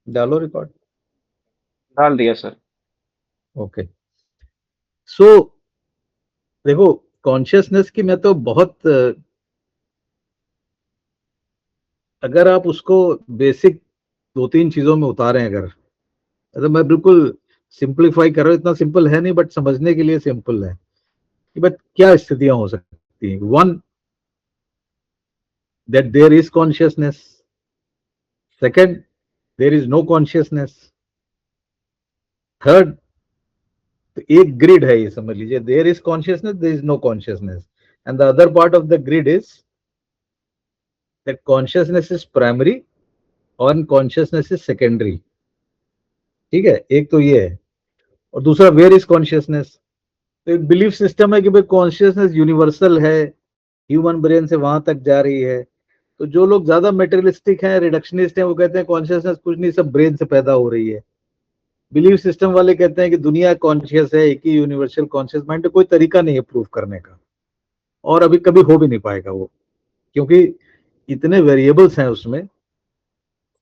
डालो रिकॉर्ड। डाल दिया सर। ओके। सो देखो, कॉन्शियसनेस की मैं तो बहुत अगर आप उसको बेसिक दो तीन चीजों में उतारें, अगर मैं बिल्कुल सिंप्लीफाई कर रहा हूँ, इतना सिंपल है नहीं बट समझने के लिए सिंपल है कि बट क्या स्थितियां हो सकती हैं। One, that there is consciousness. Second, there is no consciousness. Third, तो एक ग्रिड है, ये समझ लीजिए, there is consciousness, there is no consciousness, and the other part of the grid is that consciousness is primary और consciousness is secondary. ठीक है, एक तो ये है। और दूसरा, वेयर इज कॉन्शियसनेस। तो एक बिलीफ सिस्टम है कि भाई कॉन्शियसनेस यूनिवर्सल है, ह्यूमन ब्रेन से वहां तक जा रही है। तो जो लोग ज्यादा मेटेरियलिस्टिक हैं, रिडक्शनिस्ट हैं, वो कहते हैं कॉन्शियसनेस कुछ नहीं, सब ब्रेन से पैदा हो रही है। बिलीफ सिस्टम वाले कहते हैं कि दुनिया कॉन्शियस है, एक ही यूनिवर्सल कॉन्शियस माइंड है, कोई तरीका नहीं है प्रूव करने का, और अभी कभी हो भी नहीं पाएगा वो, क्योंकि इतने वेरिएबल्स हैं उसमें।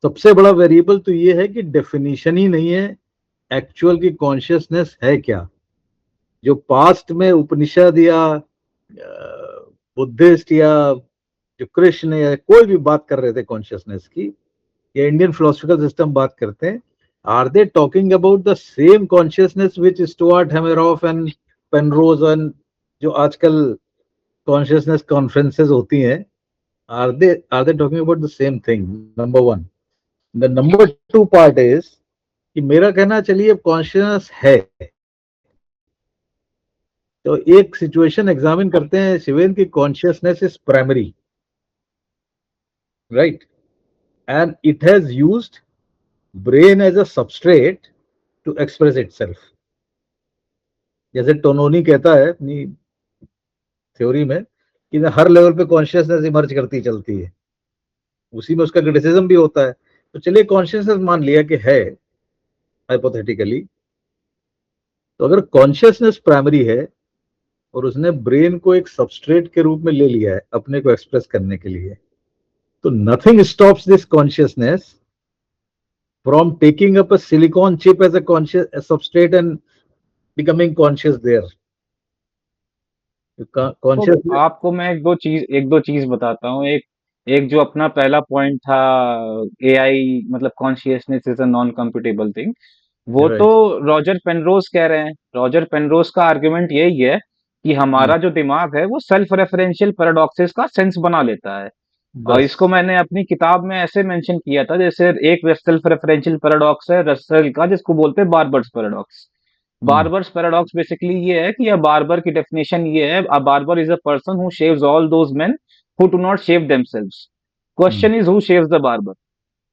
सबसे बड़ा वेरिएबल तो ये है कि डेफिनेशन ही नहीं है एक्चुअल की कॉन्शियसनेस है क्या। जो पास्ट में उपनिषद या बुद्धिस्ट या जो कृष्ण या कोई भी बात कर रहे थे कॉन्शियसनेस की, या इंडियन फिलोसफिकल सिस्टम बात करते हैं, are they talking about the same consciousness which Stuart Hameroff and Penrose and जो आजकल कॉन्शियसनेस कॉन्फ्रेंसेस होती हैं, are they talking about the same thing? Number one. The number two part is कि मेरा कहना, चलिए कॉन्शियसनेस है, तो एक सिचुएशन एग्जामिन करते हैं शिवेन की, consciousness is primary, right, and it has used brain as a substrate to express itself. जैसे टोनोनी कहता है अपनी थ्योरी में कि हर लेवल पे कॉन्शियसनेस इमर्ज करती चलती है, उसी में उसका क्रिटिसिज्म भी होता है। तो चलिए कॉन्शियसनेस मान लिया कि है हाइपोथेटिकली, तो अगर कॉन्शियसनेस प्राइमरी है और उसने ब्रेन को एक सबस्ट्रेट के रूप में ले लिया है अपने को एक्सप्रेस करने के लिए, तो nothing stops this consciousness from taking up a silicon chip as a conscious a substrate and becoming conscious there. तो Consciousness, आपको मैं एक दो चीज बताता हूँ। एक एक जो अपना पहला पॉइंट था, एआई मतलब consciousness is a non computable thing, वो तो right? रॉजर पेनरोज कह रहे हैं। रॉजर पेनरोज का आर्गुमेंट यही है कि Hmm. हमारा जो दिमाग है वो सेल्फ रेफरेंशियल पैराडॉक्सेस का सेंस बना लेता है। और इसको बस। मैंने अपनी किताब में ऐसे मेंशन किया था, जैसे एक सेल्फ रेफरेंशियल पैराडॉक्स है रसेल का, जिसको बोलते हैं barbers paradox. Hmm. Barbers paradox basically ये है कि, a barber की डेफिनेशन ये है, a barber is a person who shaves all those men who do not shave themselves. Hmm. Question is who shaves the barber?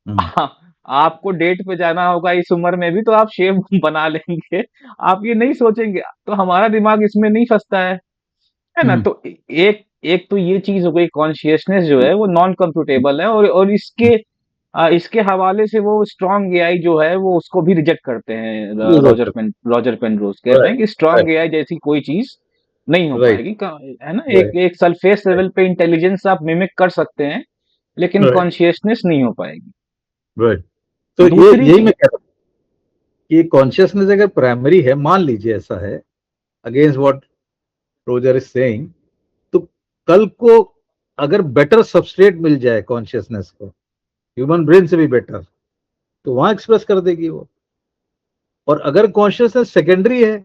Hmm. आपको date पे जाना होगा इस उम्र में भी, तो आप शेव बना लेंगे, आप ये नहीं सोचेंगे। तो हमारा दिमाग इसमें नहीं फंसता है ना। Hmm. तो एक एक तो ये चीज हो गई, कॉन्शियसनेस जो है वो नॉन कंप्यूटेबल है। और इसके हवाले से वो स्ट्रांग एआई जो है वो उसको भी रिजेक्ट करते हैं। Exactly. रॉजर पेनरोज कहते Right. हैं कि Right. स्ट्रांग एआई जैसी कोई चीज नहीं हो Right. पाएगी है ना। एक Right. एक सरफेस Right. लेवल पे इंटेलिजेंस आप मिमिक कर सकते हैं, लेकिन Right. कॉन्शियसनेस नहीं हो पाएगी। Right. तो ये दूसरी यही चीज। मैं कह रहा हूँ कि कॉन्शियसनेस अगर प्राइमरी है, मान लीजिए ऐसा है, against what Roger is saying, तो कल को अगर बेटर सबस्ट्रेट मिल जाए कॉन्शियसनेस को, ह्यूमन ब्रेन से भी बेटर, तो वहां एक्सप्रेस कर देगी वो। और अगर कॉन्शियसनेस सेकेंडरी है,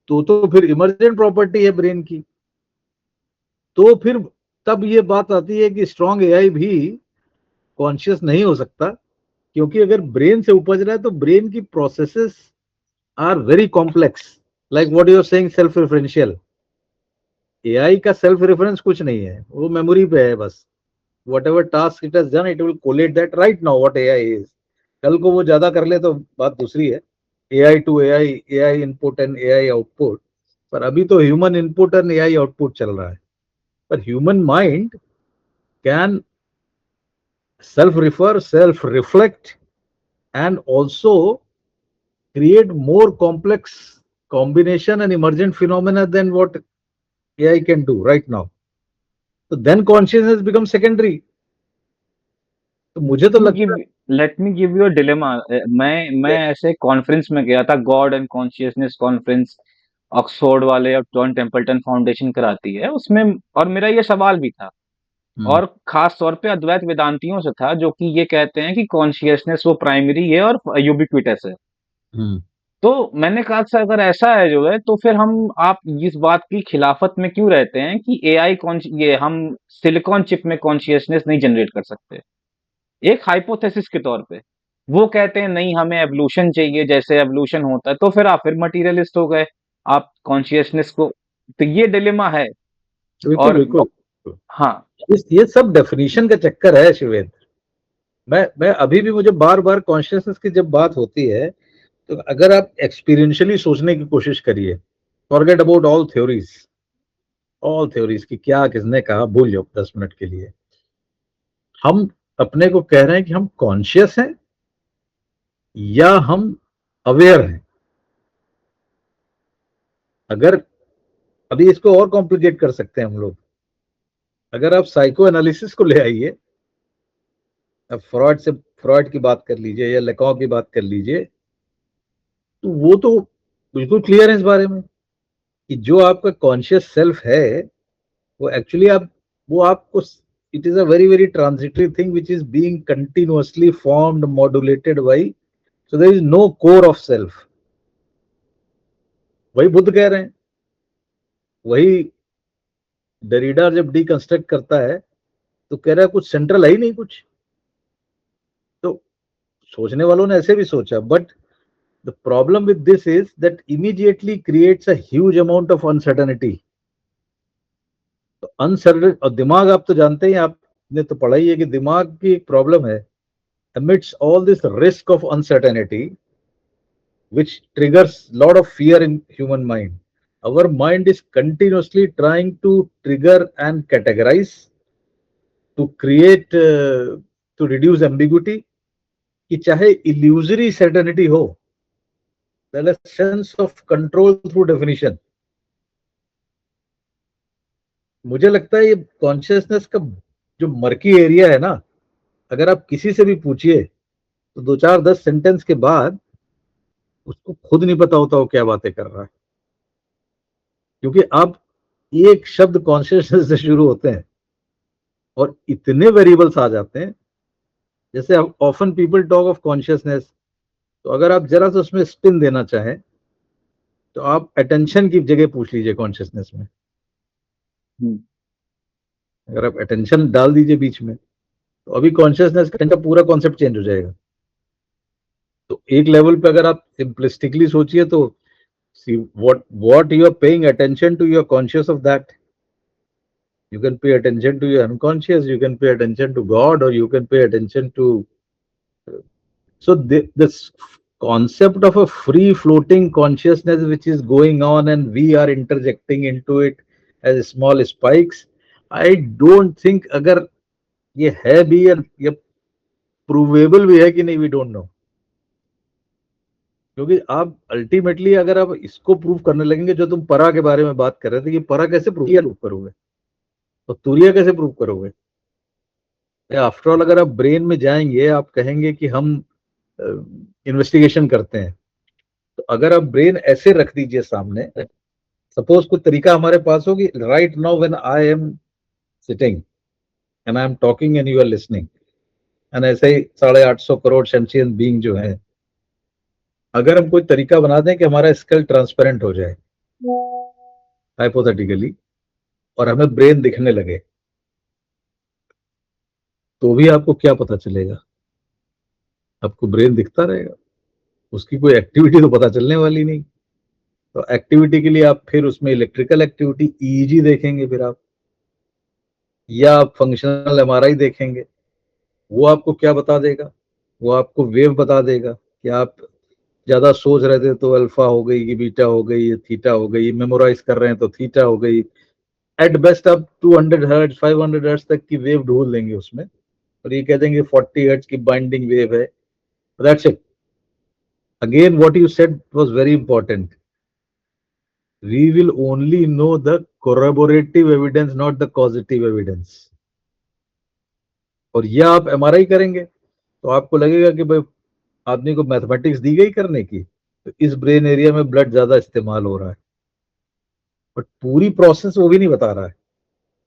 तो फिर इमर्जेंट प्रॉपर्टी है ब्रेन की। तो फिर तब ये बात आती है कि स्ट्रॉन्ग एआई भी कॉन्शियस नहीं हो सकता, क्योंकि अगर ब्रेन से उपज रहा है तो ब्रेन की processes are very complex, like what you are saying self referential. AI का सेल्फ रेफरेंस कुछ नहीं है, वो मेमोरी पे है बस। Whatever task it has done, it will collate that right now what AI is. कल को वो ज्यादा कर ले तो बात दूसरी है, AI to AI, AI input and AI output. पर अभी तो human input and AI output चल रहा है। पर human mind can self refer, self reflect, and also create more complex combination and emergent phenomena than what AI can do right now. So then consciousness becomes secondary. तो मुझे तो ये लगता है let me give you a dilemma. मैं ऐसे conference में गया था, God and consciousness conference, Oxford वाले और जॉन टेम्पल्टन फाउंडेशन कराती है उसमें। और मेरा ये सवाल भी था, हम्म। और खास तौर पे अद्वैत वेदांतियों से था, जो कि ये कहते हैं कि कॉन्शियसनेस वो प्राइमरी है और यूबिक्विटस है। हम्म। तो मैंने कहा सर, अगर ऐसा है जो है, तो फिर हम आप इस बात की खिलाफत में क्यों रहते हैं कि एआई कौन, ये हम सिलिकॉन चिप में कॉन्शियसनेस नहीं जनरेट कर सकते, एक हाइपोथेसिस के तौर पे। वो कहते हैं नहीं, हमें एवोल्यूशन चाहिए, जैसे एवोल्यूशन होता है। तो फिर आप फिर मटीरियलिस्ट हो गए, आप कॉन्शियसनेस को। तो ये डिलेमा है। बिल्कुल और बिल्कुल। हाँ। इस ये सब डेफिनेशन का चक्कर है शिवेंद्र। मैं अभी भी, मुझे बार बार कॉन्शियसनेस की जब बात होती है, तो अगर आप एक्सपीरियंशियली सोचने की कोशिश करिए, फॉरगेट अबाउट ऑल थ्योरीज की क्या किसने कहा, भूल जाओ 10 मिनट के लिए। हम अपने को कह रहे हैं कि हम कॉन्शियस हैं या हम अवेयर हैं। अगर अभी इसको और कॉम्प्लिकेट कर सकते हैं हम लोग। अगर आप साइको एनालिसिस को ले आइए, अब फ्रॉइड की बात कर लीजिए या लेकॉ की बात कर लीजिए, तो वो तो बिल्कुल क्लियर है इस बारे में कि जो आपका कॉन्शियस सेल्फ है, वो एक्चुअली आप वो आपको, it is a very very transitory thing which is being continuously formed modulated by, so there is no core of self. वही बुद्ध कह रहे हैं, वही डेरिडा जब डिकंस्ट्रक्ट करता है तो कह रहा है कुछ सेंट्रल है ही नहीं कुछ। तो सोचने वालों ने ऐसे भी सोचा, but the problem with this is that immediately creates a huge amount of uncertainty. तो अनसर्टेन, और दिमाग आप तो जानते ही, आपने तो पढ़ा ही है कि दिमाग की एक प्रॉब्लम है, amidst all this risk of uncertainty which triggers lot of fear in human mind, our mind is continuously trying to trigger and categorize, to create to reduce ambiguity, कि चाहे illusory certainty हो, that a sense of control through definition। मुझे लगता है ये consciousness का जो murky area है ना, अगर आप किसी से भी पूछिए तो 2 4 10 सेंटेंस के बाद उसको खुद नहीं पता होता वो क्या बातें कर रहा है। क्योंकि आप एक शब्द कॉन्शियसनेस से शुरू होते हैं और इतने वेरिएबल्स आ जाते हैं। जैसे often people talk of consciousness, तो अगर आप जरा सा उसमें स्पिन देना चाहें, तो आप अटेंशन की जगह पूछ लीजिए कॉन्शियसनेस में। हम्म। अगर आप अटेंशन डाल दीजिए बीच में, तो अभी कॉन्शियसनेस का पूरा कॉन्सेप्ट चेंज हो जाएगा। तो एक लेवल पे अगर आप सिंपलिस्टिकली सोचिए तो, see what you are paying attention to, you are conscious of that. You can pay attention to your unconscious, you can pay attention to God, or you can pay attention to. So this concept of a free floating consciousness which is going on and we are interjecting into it as small spikes, I don't think अगर ये है भी या ये provable भी है कि नहीं, वी डोंट नो। क्योंकि आप अल्टीमेटली अगर आप इसको प्रूव करने लगेंगे, जो तुम परा के बारे में बात कर रहे थे कि परा कैसे प्रूव करोगे, तो तुरिया कैसे प्रूव करोगे। आफ्टर ऑल अगर आप ब्रेन में जाएंगे, आप कहेंगे कि हम इन्वेस्टिगेशन करते हैं, तो अगर आप ब्रेन ऐसे रख दीजिए सामने, सपोज कोई तरीका हमारे पास हो कि right now when I am sitting and I am talking and you are listening, and ऐसे ही 850 करोड़ सेंशियंट बीइंग जो है, अगर हम कोई तरीका बना दें कि हमारा स्कल ट्रांसपेरेंट हो जाए हाइपोथेटिकली, और हमें ब्रेन दिखने लगे, तो भी आपको क्या पता चलेगा। आपको ब्रेन दिखता रहेगा, उसकी कोई एक्टिविटी तो पता चलने वाली नहीं। तो एक्टिविटी के लिए आप फिर उसमें इलेक्ट्रिकल एक्टिविटी ईईजी देखेंगे, फिर आप, या आप फंक्शनल एमआरआई देखेंगे। वो आपको क्या बता देगा, वो आपको वेव बता देगा कि आप ज्यादा सोच रहे थे तो अल्फा हो गई कि बीटा हो गई, थीटा हो गई, मेमोराइज कर रहे हैं तो थीटा हो गई। एट बेस्ट आप 200 हर्ट्ज 500 हर्ट्ज तक की वेव ढूंढ लेंगे उसमें, और ये कह देंगे 40 हर्ट्ज की बाइंडिंग वेव है। That's it. Again what you said was very important, we will only know the corroborative evidence, not the causative evidence। और यह आप एमआरआई करेंगे, तो आपको लगेगा कि भाई आदमी को मैथमेटिक्स दी गई करने की, तो इस ब्रेन एरिया में ब्लड ज्यादा इस्तेमाल हो रहा है, बट पूरी प्रोसेस वो भी नहीं बता रहा है।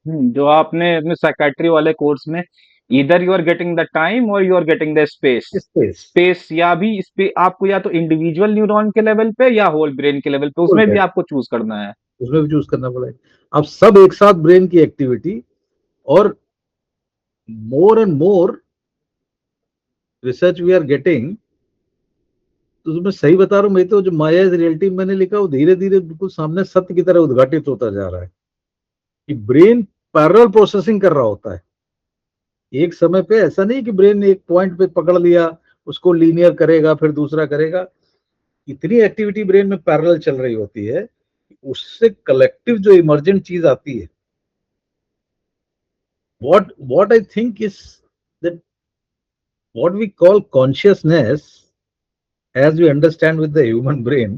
जो आपने अपने साइकेट्री वाले कोर्स में, either you are getting the time और you are getting the space. Space space या भी इस पे आपको या तो इंडिविजुअल न्यूरॉन के लेवल पे या होल ब्रेन के लेवल पे, उसमें भी आपको चूज करना है। उसमें भी चूज करना पड़ेगा। अब सब एक साथ ब्रेन की एक्टिविटी, और more and more research we are getting. तो मैं सही बता रहा हूँ, मैं तो जो माया इज रियलिटी मैंने लिखा, वो धीरे धीरे बिल्कुल सामने सत्य की तरह उद्घाटित होता जा रहा है कि ब्रेन पैरेलल प्रोसेसिंग कर रहा होता है। एक समय पे ऐसा नहीं कि ब्रेन ने एक पॉइंट पे पकड़ लिया, उसको लीनियर करेगा फिर दूसरा करेगा। इतनी एक्टिविटी ब्रेन में पैरेलल चल रही होती है, उससे कलेक्टिव जो इमर्जेंट चीज आती है, what I think is that what we call consciousness, as we understand with the human brain,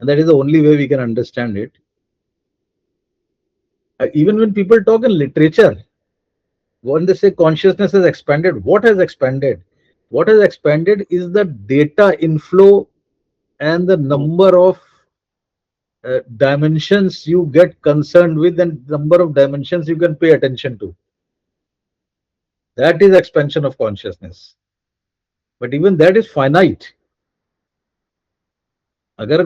and that is the only way we can understand it. Even when people talk in literature, when they say consciousness has expanded, what has expanded? What has expanded is the data inflow and the number of dimensions you get concerned with, and number of dimensions you can pay attention to. That is expansion of consciousness. But even that is finite. अगर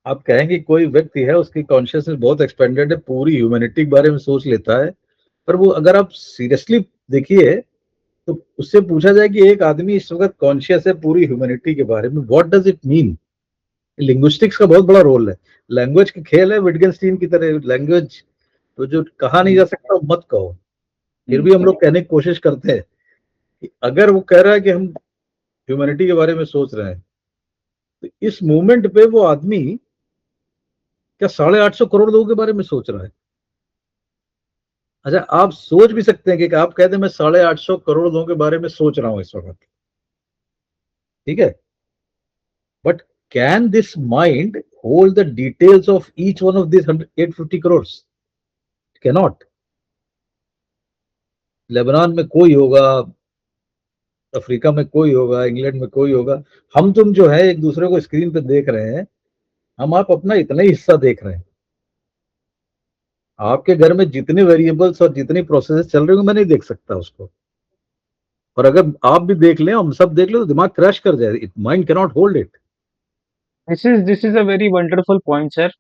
आप कहेंगे कोई व्यक्ति है उसकी consciousness बहुत expanded है, पूरी ह्यूमैनिटी के बारे में सोच लेता है, पर वो अगर आप सीरियसली देखिए तो उससे पूछा जाए कि एक आदमी इस वक्त कॉन्शियस है पूरी ह्यूमैनिटी के बारे में, what does it mean? Linguistics का बहुत बड़ा रोल है, लैंग्वेज की खेल है विटगेनस्टीन की तरह। लैंग्वेज तो जो कहा नहीं जा सकता वो मत कहो, फिर भी हम लोग कहने की कोशिश करते हैं कि अगर वो कह रहा है कि हम ह्यूमैनिटी के बारे में सोच रहे हैं, तो इस मूवमेंट पे वो आदमी क्या 850 करोड़ लोगों के बारे में सोच रहा है? अच्छा, आप सोच भी सकते हैं कि आप कहते हैं मैं 850 करोड़ लोगों के बारे में सोच रहा हूं इस वक्त, ठीक है, but can this mind hold the details of each one of this 850 crore? Cannot. Lebanon में कोई होगा, अफ्रीका में कोई होगा, इंग्लैंड में कोई होगा, हम तुम जो है एक दूसरे को स्क्रीन पे देख रहे हैं, हम आप अपना इतना ही हिस्सा देख रहे हैं। आपके घर में जितने वेरिएबल्स और जितनी प्रोसेस चल रही होंगे मैं नहीं देख सकता उसको, और अगर आप भी देख लें, हम सब देख लें, तो दिमाग क्रैश कर जाए, it mind cannot hold it. This is a very wonderful point sir.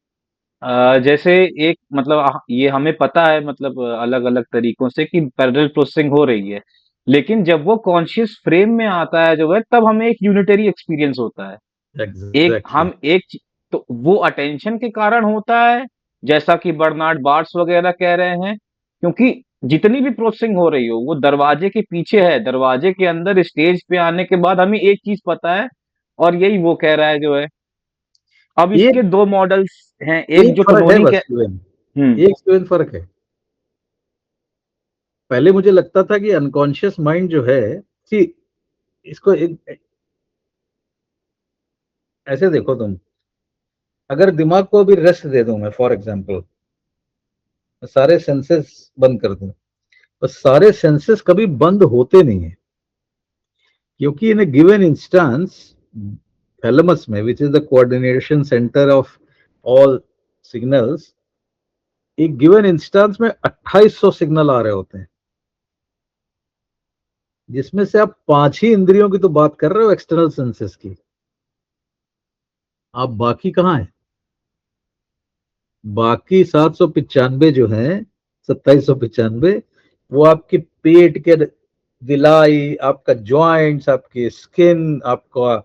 जैसे एक मतलब ये हमें पता है मतलब अलग अलग तरीकों से कि पैरेलल प्रोसेसिंग हो रही है, लेकिन जब वो कॉन्शियस फ्रेम में आता है जो है, तब हमें एक यूनिटरी एक्सपीरियंस होता है। एक एग्जैक्टली। हम एक तो वो अटेंशन के कारण होता है, जैसा कि बर्नार्ड बार्ट्स वगैरह कह रहे हैं, क्योंकि जितनी भी प्रोसेसिंग हो रही हो वो दरवाजे के पीछे है, दरवाजे के अंदर स्टेज पे आने के बाद हमें एक चीज पता है, और यही वो कह रहा है जो है। अब एक इसके दो मॉडल्स हैं, एक एक जो फर्क है टोनोनी के। बस केवल, हम्म। एक केवल फर्क है। पहले मुझे लगता था कि अनकॉन्शियस माइंड जो है, सी, इसको एक ऐसे देखो तुम, अगर दिमाग को अभी रेस्ट दे दूं मैं, फॉर एग्जांपल सारे सेंसेस बंद कर दूं, बस सारे सेंसेस कभी बंद होते नहीं है, क्योंकि इन ए गिवन इंस्टेंस थैलेमस में, which is the coordination centre of all signals, एक गिवन इंस्टेंस में 2800 सिग्नल आ रहे होते हैं, जिसमें से आप 5 ही इंद्रियों की तो बात कर रहे हो, एक्सटर्नल सेंसेस की। आप बाकी कहाँ है? बाकी 795 जो है, 2795, वो आपके पेट के दिलाई, आपका जॉइंट्स, आपके स्किन, आपका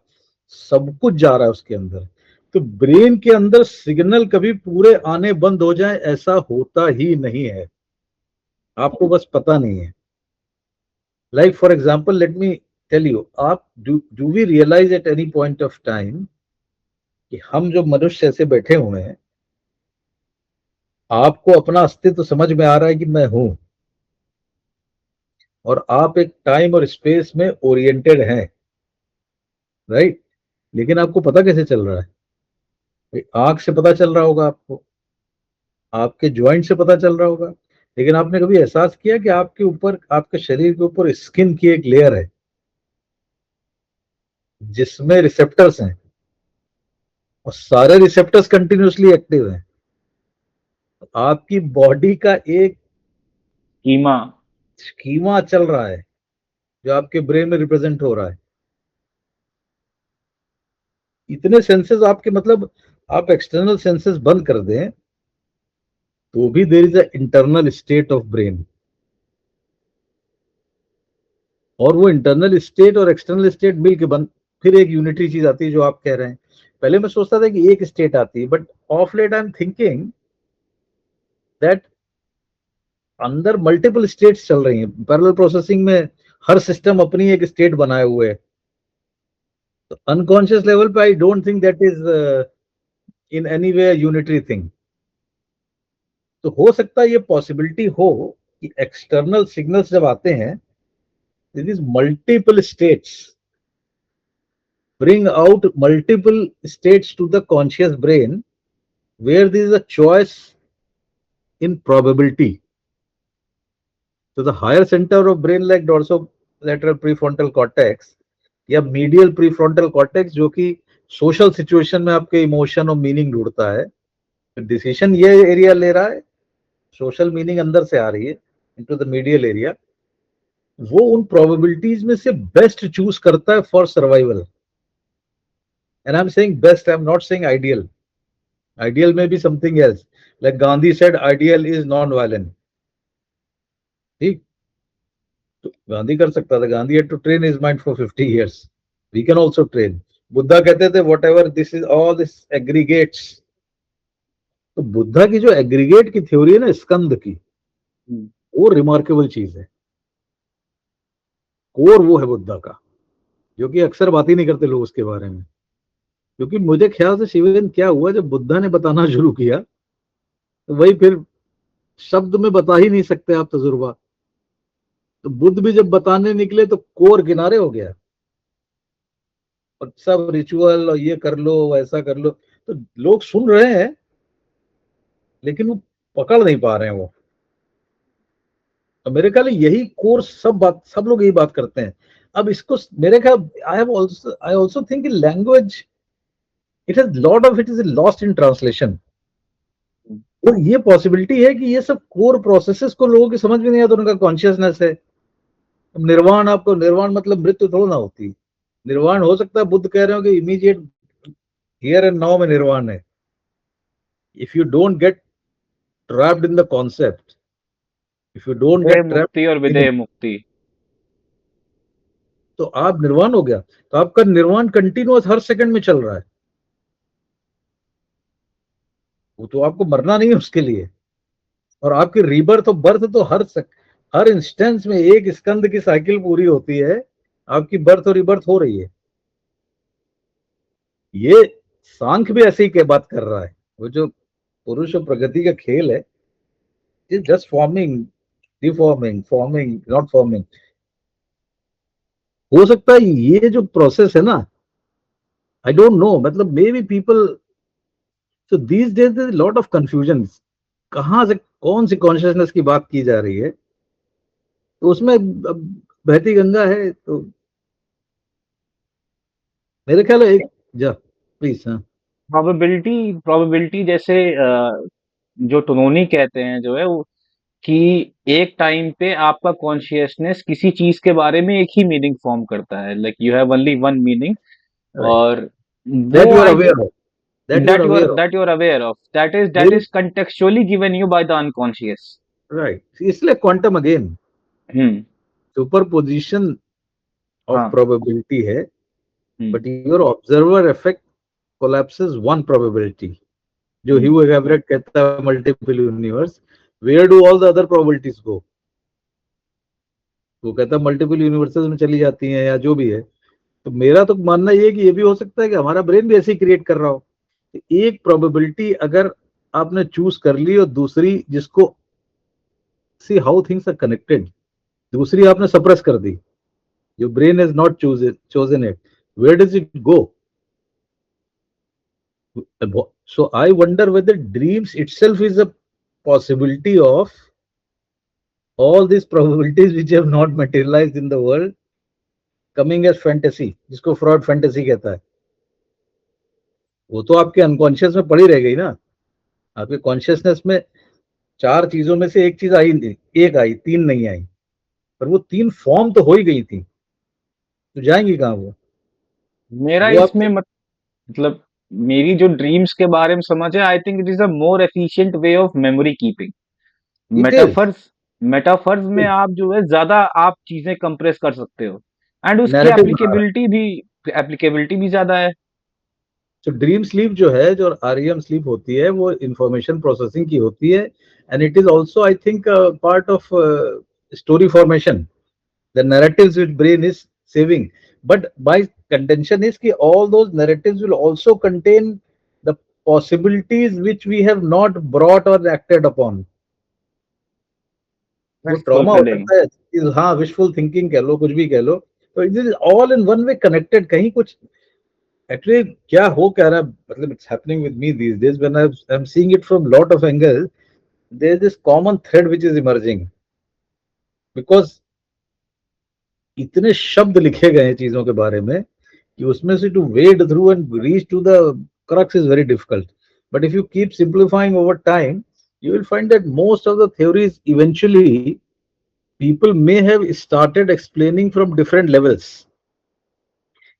सब कुछ जा रहा है उसके अंदर। तो ब्रेन के अंदर सिग्नल कभी पूरे आने बंद हो जाए ऐसा होता ही नहीं है, आपको बस पता नहीं है। Like for example let me tell you, आप do we realize at any point of time कि हम जो मनुष्य ऐसे बैठे हुए हैं, आपको अपना अस्तित्व समझ में आ रहा है कि मैं हूं, और आप एक टाइम और स्पेस में ओरिएंटेड हैं, राइट? लेकिन आपको पता कैसे चल रहा है? आंख से पता चल रहा होगा आपको, आपके ज्वाइंट से पता चल रहा होगा, लेकिन आपने कभी एहसास किया कि आपके ऊपर, आपके शरीर के ऊपर स्किन की एक लेयर है, जिसमें रिसेप्टर्स हैं और सारे रिसेप्टर्स कंटिन्यूसली एक्टिव हैं। आपकी बॉडी का एक कीमा। स्कीमा चल रहा है जो आपके ब्रेन में रिप्रेजेंट हो रहा है। इतने सेंसेस आपके, मतलब आप एक्सटर्नल सेंसेस बंद कर दें तो भी there is a internal state of brain, और वो इंटरनल स्टेट और एक्सटर्नल स्टेट मिल के बन फिर एक यूनिटरी चीज आती है जो आप कह रहे हैं। पहले मैं सोचता था कि एक स्टेट आती है, but of late I am thinking that अंदर मल्टीपल स्टेट्स चल रही हैं पैरेलल प्रोसेसिंग में। हर सिस्टम अपनी एक स्टेट बनाए हुए है। तो अनकॉन्शियस लेवल पे I don't think that is in any way unitary thing. तो हो सकता है ये पॉसिबिलिटी हो कि एक्सटर्नल सिग्नल्स जब आते हैं, these multiple states bring out multiple states to the conscious brain where there is a choice in probability. So the higher center of brain like dorsolateral prefrontal cortex या medial prefrontal cortex जो कि social situation में आपके emotion और meaning ढूंढता है, decision ये area ले रहा है, सोशल मीनिंग अंदर से आ रही है इनटू द मीडियल एरिया। वो उन प्रोबेबिलिटीज में से बेस्ट चूज करता है for survival. And I am saying best, I am not saying ideal. Ideal may be something else. Like Gandhi said, ideal is non-violent. ठीक, तो गांधी कर सकता था। Gandhi had to train his mind for 50 years. We can also train. Buddha कहते थे whatever this is, all this aggregates. तो बुद्धा की जो एग्रीगेट की थ्योरी है ना स्कंद की, वो रिमार्केबल चीज है। कोर वो है बुद्धा का, जो कि अक्सर बात ही नहीं करते लोग उसके बारे में। क्योंकि मुझे ख्याल से शिवेन क्या हुआ जब बुद्धा ने बताना शुरू किया, तो वही फिर शब्द में बता ही नहीं सकते आप तजुर्बा। तो बुद्ध भी जब बताने निकले तो कोर किनारे हो गया, और सब रिचुअल और ये कर लो वैसा कर लो, तो लोग सुन रहे हैं लेकिन वो पकड़ नहीं पा रहे हैं वो। तो मेरे ख्याल यही कोर्स सब लोग यही बात करते हैं। अब इसको मेरे ख्याल I also think language it has lot of it is lost in translation. और ये पॉसिबिलिटी है कि ये सब कोर प्रोसेसेस को लोगों की समझ में नहीं आता, उनका कॉन्शियसनेस है। निर्वाण, आपको निर्वाण मतलब मृत्यु थोड़ा ना होती। निर्वाण हो सकता है बुद्ध कह रहे हो कि इमीडिएट हियर एंड नाउ में निर्वाण है। If you don't get trapped in the concept, if you don't देह get मुक्ति और trapped in विदेह it, मुक्ति। तो आप निर्वाण हो गया। तो आपका निर्वाण कंटिन्यूअस हर सेकंड में चल रहा है। वो तो आपको मरना नहीं है उसके लिए। और आपकी रीबर्थ और बर्थ तो हर इंस्टेंस में एक स्कंद की साइकिल पूरी होती है, आपकी बर्थ और रिबर्थ हो रही है। ये सांख्य भी ऐसे ही के बात कर रहा है। वो जो पुरुष और प्रगति का खेल है, is just forming, deforming, forming, not forming. हो सकता है ये जो प्रोसेस है ना, आई डोंट नो, मतलब may be people, so these days lot of confusion. कहाँ से कौन सी कॉन्शियसनेस की बात की जा रही है, तो उसमें अब बहती गंगा है। तो मेरे ख्याल है एक, जा प्लीज। हाँ, प्रोबेबिलिटी प्रोबेबिलिटी जैसे जो टोनोनी कहते हैं जो है वो, कि एक टाइम पे आपका कॉन्शियसनेस किसी चीज के बारे में एक ही मीनिंग फॉर्म करता है, like you have only one meaning. Right. और दैट वो you are I aware of, that you are aware of. That you are aware of, that मेरी, is contextually given you by the unconscious. Right, इसलिए quantum again hmm. Superposition of हाँ। Probability है। Hmm. But your observer effect collapses one probability. जो hmm. Hugh Everett कहता है multiple universe, where do all the other probabilities गो। वो कहता है multiple universes में चली जाती हैं या जो भी है। तो मेरा तो मानना ये है कि ये भी हो सकता है कि हमारा ब्रेन भी ऐसे ही क्रिएट कर रहा हो। एक प्रोबेबिलिटी अगर आपने चूज कर ली और दूसरी जिसको, see how things are connected, दूसरी आपने सप्रेस कर दी, your brain has not chosen it, where does it go? So I wonder whether dreams itself is a possibility of all these probabilities which have not materialized in the world coming as fantasy, जिसको Freud fantasy कहता है, वो तो आपके unconscious में पड़ी रह गई ना। आपके कॉन्शियसनेस में चार चीजों में से एक चीज आई नहीं, एक आई, तीन नहीं आई, पर वो तीन फॉर्म तो हो ही गई थी, तो जाएंगी कहाँ मेरा वो इसमें आपके। मतलब मेरी जो ड्रीम्स के बारे में समझ है, I think it is a more efficient way of memory keeping. It is metaphors metaphors में आप जो है ज्यादा आप चीजें कंप्रेस कर सकते हो, एंड उसकी नैरेटिव बना रहा है। एप्लीकेबिलिटी भी ज्यादा है। तो ड्रीम स्लीप जो है, जो आरईएम स्लीप होती है, वो इंफॉर्मेशन प्रोसेसिंग की होती है, and it is also I think part of story formation, the narratives which brain is saving. But my contention is कि all those narratives will also contain the possibilities which we have not brought or acted upon. वो wishful trauma हो feeling. सकता है कि हाँ, wishful thinking कह लो, कुछ भी कह लो, तो it is all in one way connected. कहीं कुछ एक्चुअली क्या हो कह रहा है, मतलब it's happening with me these days when I am seeing it from lot of angles, there is this common thread which is emerging, because इतने शब्द लिखे गए हैं चीजों के बारे में कि उसमें से to wade through and reach to the crux is very difficult. But if you keep simplifying over time, you will find that most of the theories eventually people may have started explaining from different levels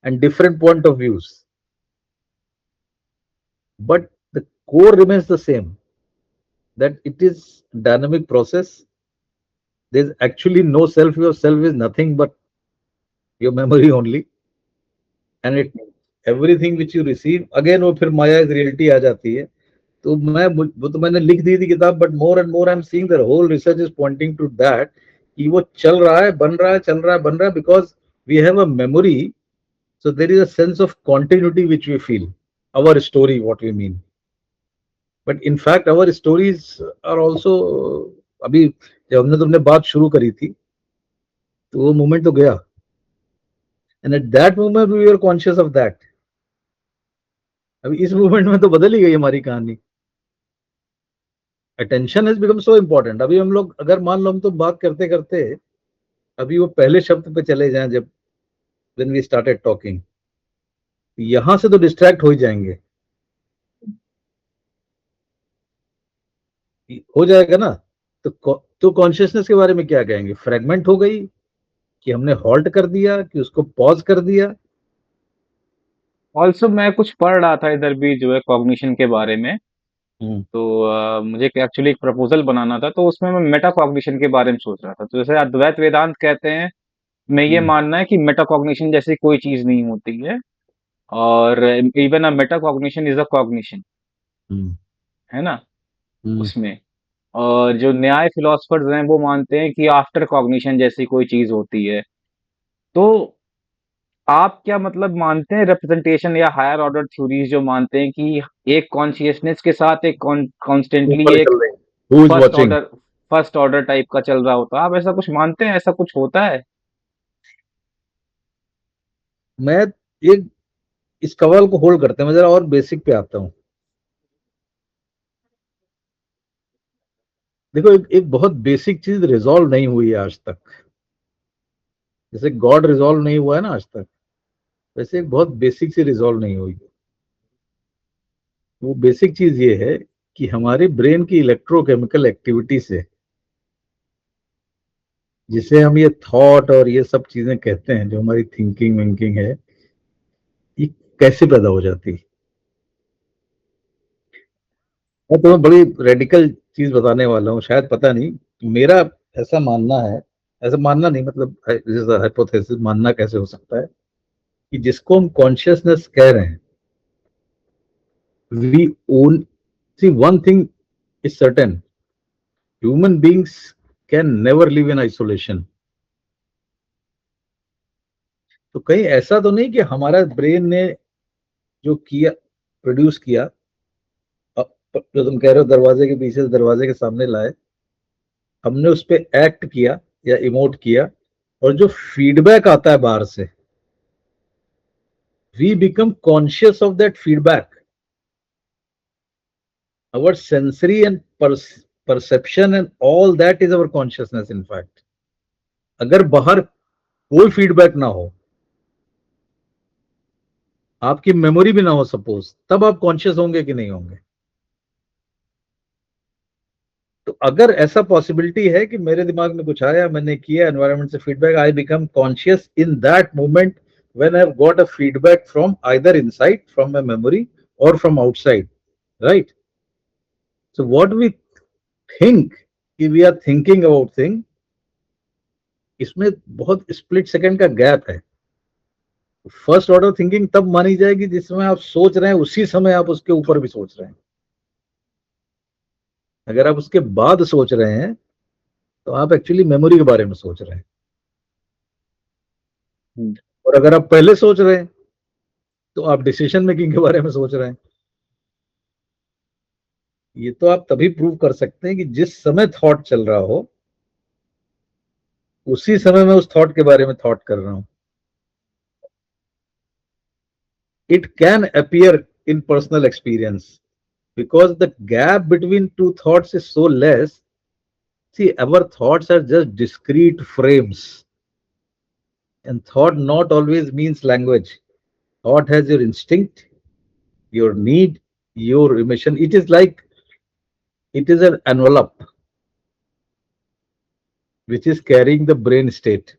and different point of views, but the core remains the same, that it is dynamic process. There's actually no self. Your self is nothing but your memory only, and it everything which you receive again, वो फिर माया is reality आ जाती है। तो मैं वो तो मैंने लिख दी थी किताब, but more and more I am seeing the whole research is pointing to that, कि वो चल रहा है, बन रहा है, चल रहा है, बन रहा है, because we have a memory, so there is a sense of continuity which we feel, our story what we mean, but in fact our stories are also, अभी जब हमने तुमने बात शुरू करी थी, तो वो मोमेंट तो गया, and at that moment we were conscious of that. अभी इस मोमेंट में तो बदल ही गई हमारी कहानी। Attention has become so important. अभी हम लोग अगर मान लो हम तो बात करते करते अभी वो पहले शब्द पे चले जाएं, जब व्हेन वी स्टार्टेड टॉकिंग, यहां से तो डिस्ट्रैक्ट हो ही जाएंगे, हो जाएगा ना। तो कॉन्शियसनेस के बारे में क्या कहेंगे? फ्रेगमेंट हो गई, कि हमने हॉल्ट कर दिया, कि उसको पॉज कर दिया? ऑल्सो मैं कुछ पढ़ रहा था इधर भी जो है कॉग्निशन के बारे में। हम्म। तो मुझे एक्चुअली एक प्रपोजल बनाना था, तो उसमें मैं मेटा कॉग्निशन के बारे में सोच रहा था। तो जैसे अद्वैत वेदांत कहते हैं, मैं ये हम्म। मानना है कि मेटा कॉग्निशन जैसी कोई चीज नहीं होती है, और even a meta cognition is a cognition, hmm. है ना हम्म। उसमें। और जो न्याय फिलोसफर्स हैं वो मानते हैं कि आफ्टर कॉग्निशन जैसी कोई चीज होती है। तो आप क्या मतलब मानते हैं रिप्रेजेंटेशन या हायर ऑर्डर थ्योरीज जो मानते हैं कि एक कॉन्शियसनेस के साथ एक कॉन्स्टेंटली ऊपर एक चल रही, who is first watching? Order first order type का चल रहा होता है? आप ऐसा कुछ मानते हैं, ऐसा कुछ होता है? मैं एक इस सवाल को होल्ड करते हैं, मैं जरा और बेसिक पे आता हूँ। देखो, एक बहुत बेसिक चीज रिजॉल्व नहीं हुई है आज तक, जैसे गॉड रिजॉल्व नहीं हुआ है ना आज तक, वैसे एक बहुत बेसिक सी रिजॉल्व नहीं हुई है। वो बेसिक चीज ये है कि हमारे ब्रेन की इलेक्ट्रोकेमिकल एक्टिविटी से, जिसे हम ये थॉट और ये सब चीजें कहते हैं, जो हमारी थिंकिंग विंकिंग है, ये कैसे पैदा हो जाती है। मैं तुम्हें बड़ी रेडिकल चीज बताने वाला हूँ, शायद पता नहीं, मेरा ऐसा मानना है, ऐसा मानना नहीं मतलब हाइपोथेसिस, मानना कैसे हो सकता है, कि जिसको हम कॉन्शियसनेस कह रहे हैं, we own see one thing is certain, human beings can never live in isolation. तो कहीं ऐसा तो नहीं कि हमारा ब्रेन ने जो किया, प्रोड्यूस किया, जो तुम कह रहे हो दरवाजे के पीछे से दरवाजे के सामने लाए, हमने उस पर एक्ट किया या इमोट किया, और जो फीडबैक आता है बाहर से, we become conscious of that feedback. our sensory and perception and all that is our consciousness in fact। अगर बाहर कोई फीडबैक ना हो, आपकी मेमोरी भी ना हो सपोज, तब आप कॉन्शियस होंगे कि नहीं होंगे? तो अगर ऐसा पॉसिबिलिटी है कि मेरे दिमाग में कुछ आया, मैंने किया, एनवायरनमेंट से feedback, I become conscious in that moment when I have got a feedback from either inside from my memory और from outside, right? So what we think कि we are thinking about thing, इसमें बहुत split second का gap है। First order thinking तब मानी जाएगी जिसमें आप सोच रहे हैं उसी समय आप उसके ऊपर भी सोच रहे हैं। अगर आप उसके बाद सोच रहे हैं तो आप एक्चुअली मेमोरी के बारे में सोच रहे हैं। हम्म, और अगर आप पहले सोच रहे हैं तो आप डिसीजन मेकिंग के बारे में सोच रहे हैं। ये तो आप तभी प्रूव कर सकते हैं कि जिस समय थॉट चल रहा हो उसी समय मैं उस थॉट के बारे में थॉट कर रहा हूं। It can appear in personal experience because the gap between two thoughts is so less. See, our thoughts are just discrete frames, and thought not always means language. Thought has your instinct, your need, your emotion. It is like it is an envelope which is carrying the brain state.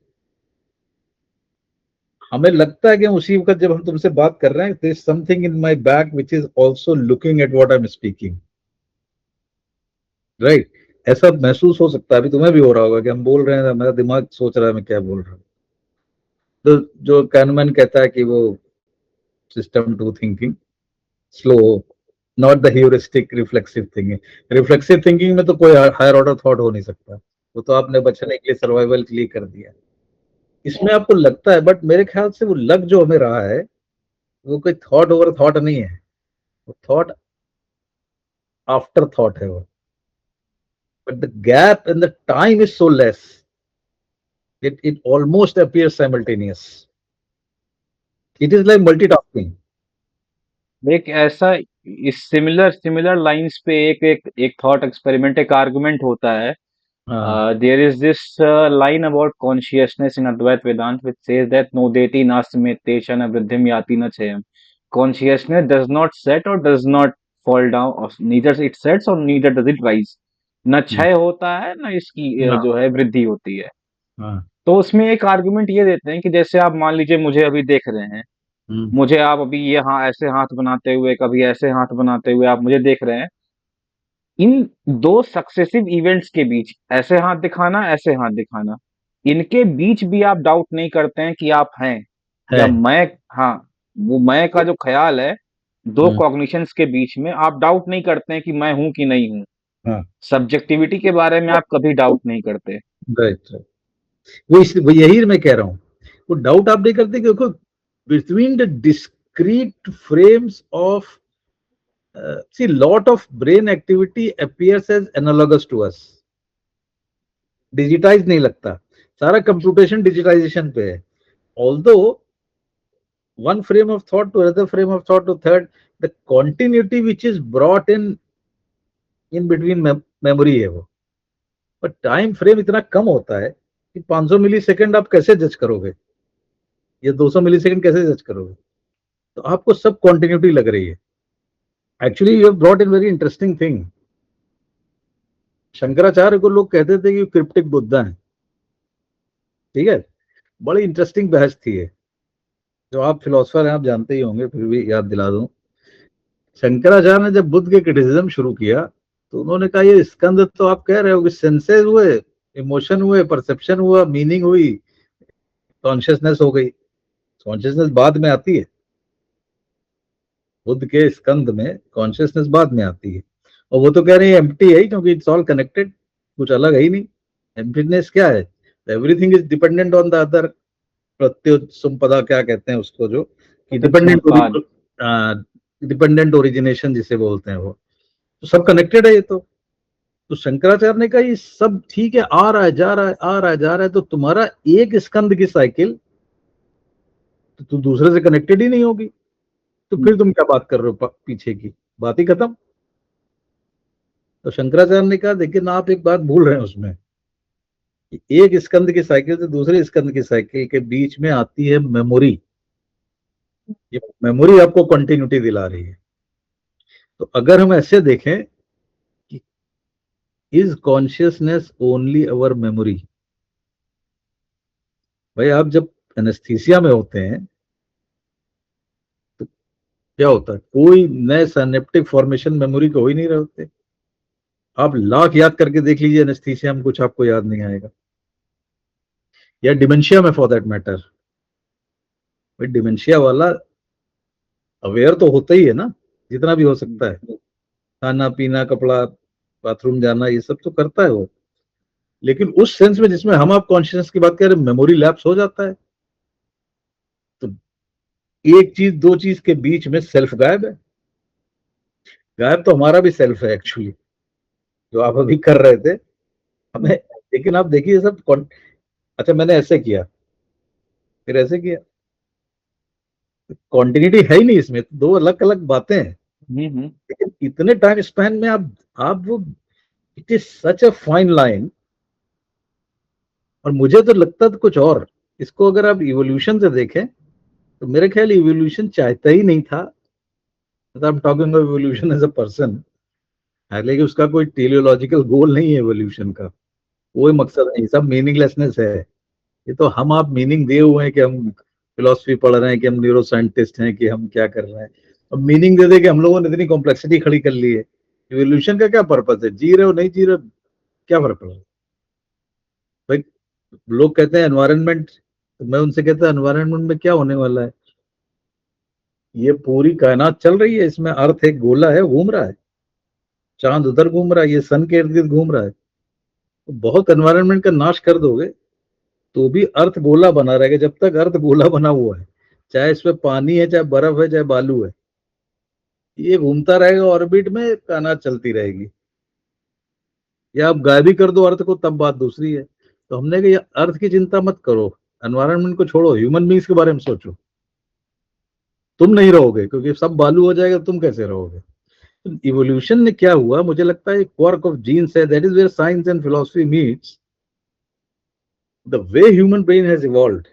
हमें लगता है कि उसी वक्त जब हम तुमसे बात कर रहे हैं, there is something in my back which is also looking at what I'm speaking, right? ऐसा महसूस हो सकता है, अभी तुम्हें भी हो रहा होगा कि हम बोल रहे हैं, मेरा दिमाग सोच रहा है मैं क्या बोल रहा हूँ। तो जो कैनमैन कहता है कि वो system two thinking slow, not the heuristic reflexive thinking. Reflexive thinking में तो कोई हायर ऑर्डर थॉट हो नहीं सकता, वो तो आपने बचने के लिए, सर्वाइवल के लिए कर दिया। इसमें आपको लगता है, बट मेरे ख्याल से वो लग जो हमें रहा है वो कोई थॉट ओवर थॉट नहीं है, वो थॉट आफ्टर थॉट है वो। But the gap in the time is so less, it almost appears simultaneous. It is like multitasking. एक ऐसा इस सिमिलर सिमिलर लाइंस पे एक थॉट एक्सपेरिमेंट, एक आर्गुमेंट होता है। हाँ। There is this line about consciousness in Advaita Vedanta which says that नोदेति नास्ति वृद्धिम याति न क्षयम। कॉन्शियसनेस डज नॉट सेट और does not fall down, neither it sets और नीदर डज इट राइज। न हम्म, क्षय होता है न इसकी हाँ। जो है वृद्धि होती है। हाँ। तो उसमें एक आर्गुमेंट ये देते हैं कि जैसे आप मान लीजिए मुझे अभी देख रहे हैं, हम्म, मुझे आप अभी ये हाँ ऐसे हाथ बनाते हुए, कभी ऐसे हाथ बनाते हुए आप मुझे देख रहे हैं। इन दो सक्सेसिव इवेंट्स के बीच, ऐसे हाथ दिखाना, ऐसे हाथ दिखाना, इनके बीच भी आप डाउट नहीं करते हैं कि आप हैं है। या मैं। हाँ, वो मैं का जो ख्याल है, दो हम्म, कॉग्निशंस के बीच में आप डाउट नहीं करते हैं कि मैं हूं कि नहीं हूं। हाँ। सब्जेक्टिविटी के बारे में आप कभी डाउट नहीं करते। Right, right. वो यही मैं कह रहा हूँ, वो डाउट आप नहीं करते क्योंकि between the discrete frames of, see lot of brain activity appears as analogous to us. Digitize नहीं लगता, सारा कंप्यूटेशन डिजिटाइजेशन पे है। Although one frame of thought to another frame of thought to third, the continuity which is brought in between memory है वो। पर time frame इतना कम होता है कि 500 मिली सेकेंड आप कैसे जज करोगे, या 200 मिली सेकेंड कैसे जज करोगे? तो आपको सब कॉन्टिन्यूटी लग रही है। Actually you have brought in very interesting thing. Shankaracharya को लोग कहते थे कि क्रिप्टिक बुद्धा है, ठीक है? बड़ी इंटरेस्टिंग बहस थी ये। जो आप फिलोसफर हैं आप जानते ही होंगे, फिर भी याद दिला दूं। शंकराचार्य ने जब बुद्ध के क्रिटिसिज्म शुरू किया तो उन्होंने कहा ये स्कंद तो आप कह रहे हो कि सेंसेस हुए, इमोशन हुए, परसेप्शन हुआ, मीनिंग हुई, कॉन्शियसनेस हो गई। कॉन्शियसनेस बाद में आती है, बुद्ध के स्कंद में कॉन्शियसनेस बाद में आती है। और वो तो कह रहे हैं एम्प्टी है ही, क्योंकि इट्स ऑल कनेक्टेड, कुछ अलग है ही नहीं। एम्प्टीनेस क्या है? Everything is dependent on the other. प्रत्युत संपदा क्या कहते हैं उसको, जो कि डिपेंडेंट, प्रत्युत्समुत्पाद। डिपेंडेंट ओरिजिनेशन जिसे बोलते हैं वो। तो सब कनेक्टेड है ये तो शंकराचार्य ने कहा ये सब ठीक है, आ रहा है जा रहा है, आ रहा है जा रहा है, तो तुम्हारा एक स्कंद की साइकिल तो तुम दूसरे से कनेक्टेड ही नहीं होगी, तो फिर तुम क्या बात कर रहे हो पीछे की, बात ही खत्म। तो शंकराचार्य ने कहा देखिए ना, आप एक बात भूल रहे हैं उसमें, कि एक स्कंद की साइकिल से दूसरे स्कंद की साइकिल के बीच में आती है मेमोरी। ये मेमोरी आपको कंटिन्यूटी दिला रही है। तो अगर हम ऐसे देखें कि is consciousness only our memory, भाई आप जब एनेस्थीसिया में होते हैं तो क्या होता है, कोई नए सिनेप्टिक फॉर्मेशन मेमोरी के हो ही नहीं रहे होते। आप लाख याद करके देख लीजिए एनेस्थीसिया में, कुछ आपको याद नहीं आएगा। या डिमेंशिया में फॉर दैट मैटर, भाई डिमेंशिया वाला अवेयर तो होता ही है ना, जितना भी हो सकता है, खाना पीना कपड़ा बाथरूम जाना ये सब तो करता है वो। लेकिन उस सेंस में जिसमें हम आप कॉन्शियसनेस की बात करें, मेमोरी लैप्स हो जाता है। तो एक चीज दो चीज के बीच में सेल्फ गायब है। गायब तो हमारा भी सेल्फ है एक्चुअली, जो आप अभी कर रहे थे हमें। लेकिन आप देखिए सब अच्छा मैंने ऐसे किया, फिर ऐसे किया, कॉन्टिन्यूटी है ही नहीं इसमें, दो अलग अलग बातें हैं। हम्म। लेकिन इतने टाइम स्पैन में आप वो, it is such a fine line. और मुझे तो लगता था कुछ और, इसको अगर आप इवोल्यूशन से देखें तो मेरे ख्याल इवोल्यूशन चाहता ही नहीं था, I am talking of evolution as a person. हालांकि उसका कोई टेलियोलॉजिकल गोल नहीं है इवोल्यूशन का, कोई मकसद नहीं, सब मीनिंगलेसनेस है। ये तो हम आप मीनिंग दिए हुए हैं कि हम फिलोसफी पढ़ रहे हैं, कि हम न्यूरो साइंटिस्ट हैं, कि हम क्या कर रहे हैं। अब मीनिंग दे दे कि हम लोगों ने इतनी कॉम्प्लेक्सिटी खड़ी कर ली है। इवोल्यूशन का क्या पर्पज है, जी रहे हो नहीं जी रहे हो, क्या फर्क पड़ रहा है भाई। लोग कहते हैं एनवायरनमेंट, तो मैं उनसे कहता हूं एनवायरनमेंट में क्या होने वाला है, ये पूरी कायनात चल रही है, इसमें अर्थ एक गोला है घूम रहा है, चांद उधर घूम रहा है, ये सन के इर्द गिर्द घूम रहा है। तो बहुत एनवायरनमेंट का नाश कर दोगे तो भी अर्थ गोला बना रहेगा, जब तक अर्थ गोला बना हुआ है, चाहे इसमें पानी है, चाहे बर्फ है, चाहे बालू है, ये घूमता रहेगा ऑर्बिट में, कायनात चलती रहेगी। या आप गायब भी कर दो अर्थ को तब बात दूसरी है। तो हमने कहा ये अर्थ की चिंता मत करो, एनवायरनमेंट को छोड़ो, ह्यूमन बींग्स के बारे में सोचो। तुम नहीं रहोगे क्योंकि सब बालू हो जाएगा, तुम कैसे रहोगे। इवोल्यूशन ने क्या हुआ, मुझे लगता है क्वार्क ऑफ जीन्स है, that is where science and philosophy meets. The way human brain has evolved,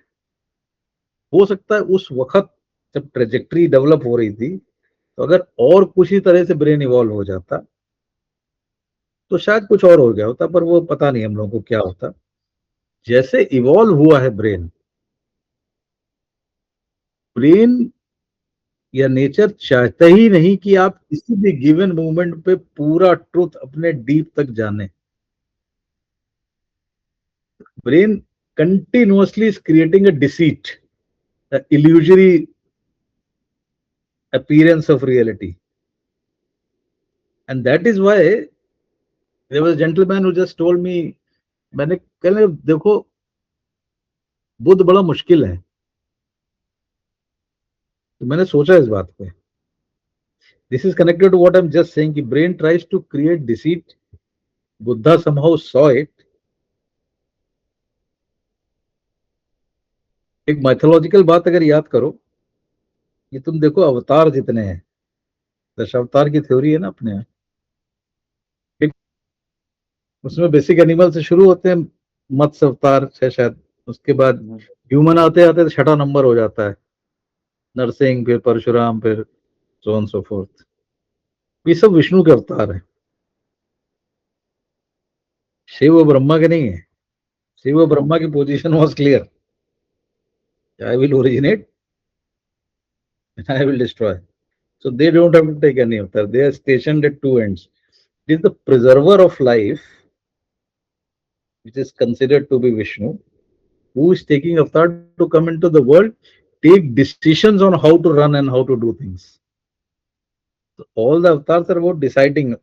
हो सकता है उस वक्त जब ट्रेजेक्ट्री डेवलप हो रही थी, तो अगर और कुछ ही तरह से ब्रेन इवॉल्व हो जाता तो शायद कुछ और हो गया होता, पर वो पता नहीं हम लोगों को क्या होता। जैसे इवॉल्व हुआ है ब्रेन, ब्रेन या नेचर चाहता ही नहीं कि आप किसी भी गिवन मोमेंट पे पूरा ट्रुथ अपने डीप तक जाने। Brain continuously is creating a deceit, an illusory appearance of reality. And that is why there was a gentleman who just told me, मैंने कहने देखो बुद्ध बड़ा मुश्किल है। तो मैंने सोचा इस बात पे, this is connected to what I am just saying कि brain tries to create deceit, Buddha somehow saw it। एक माइथोलॉजिकल बात अगर याद करो, ये तुम देखो अवतार जितने हैं, दशावतार की थ्योरी है ना अपने यहाँ, ठीक, उसमें बेसिक एनिमल से शुरू होते हैं, मत्स्य अवतार से शायद, उसके बाद ह्यूमन आते आते तो छठा नंबर हो जाता है, नरसिंह, फिर परशुराम, फिर सो ऑन सो फोर्थ। ये सब विष्णु के अवतार हैं, शिव ब्रह्मा के नहीं है। शिव ब्रह्मा की position was clear, I will originate and I will destroy. So they don't have to take any avatar. They are stationed at two ends. It is the preserver of life, which is considered to be Vishnu, who is taking avatar to come into the world, take decisions on how to run and how to do things. So all the avatars are about deciding.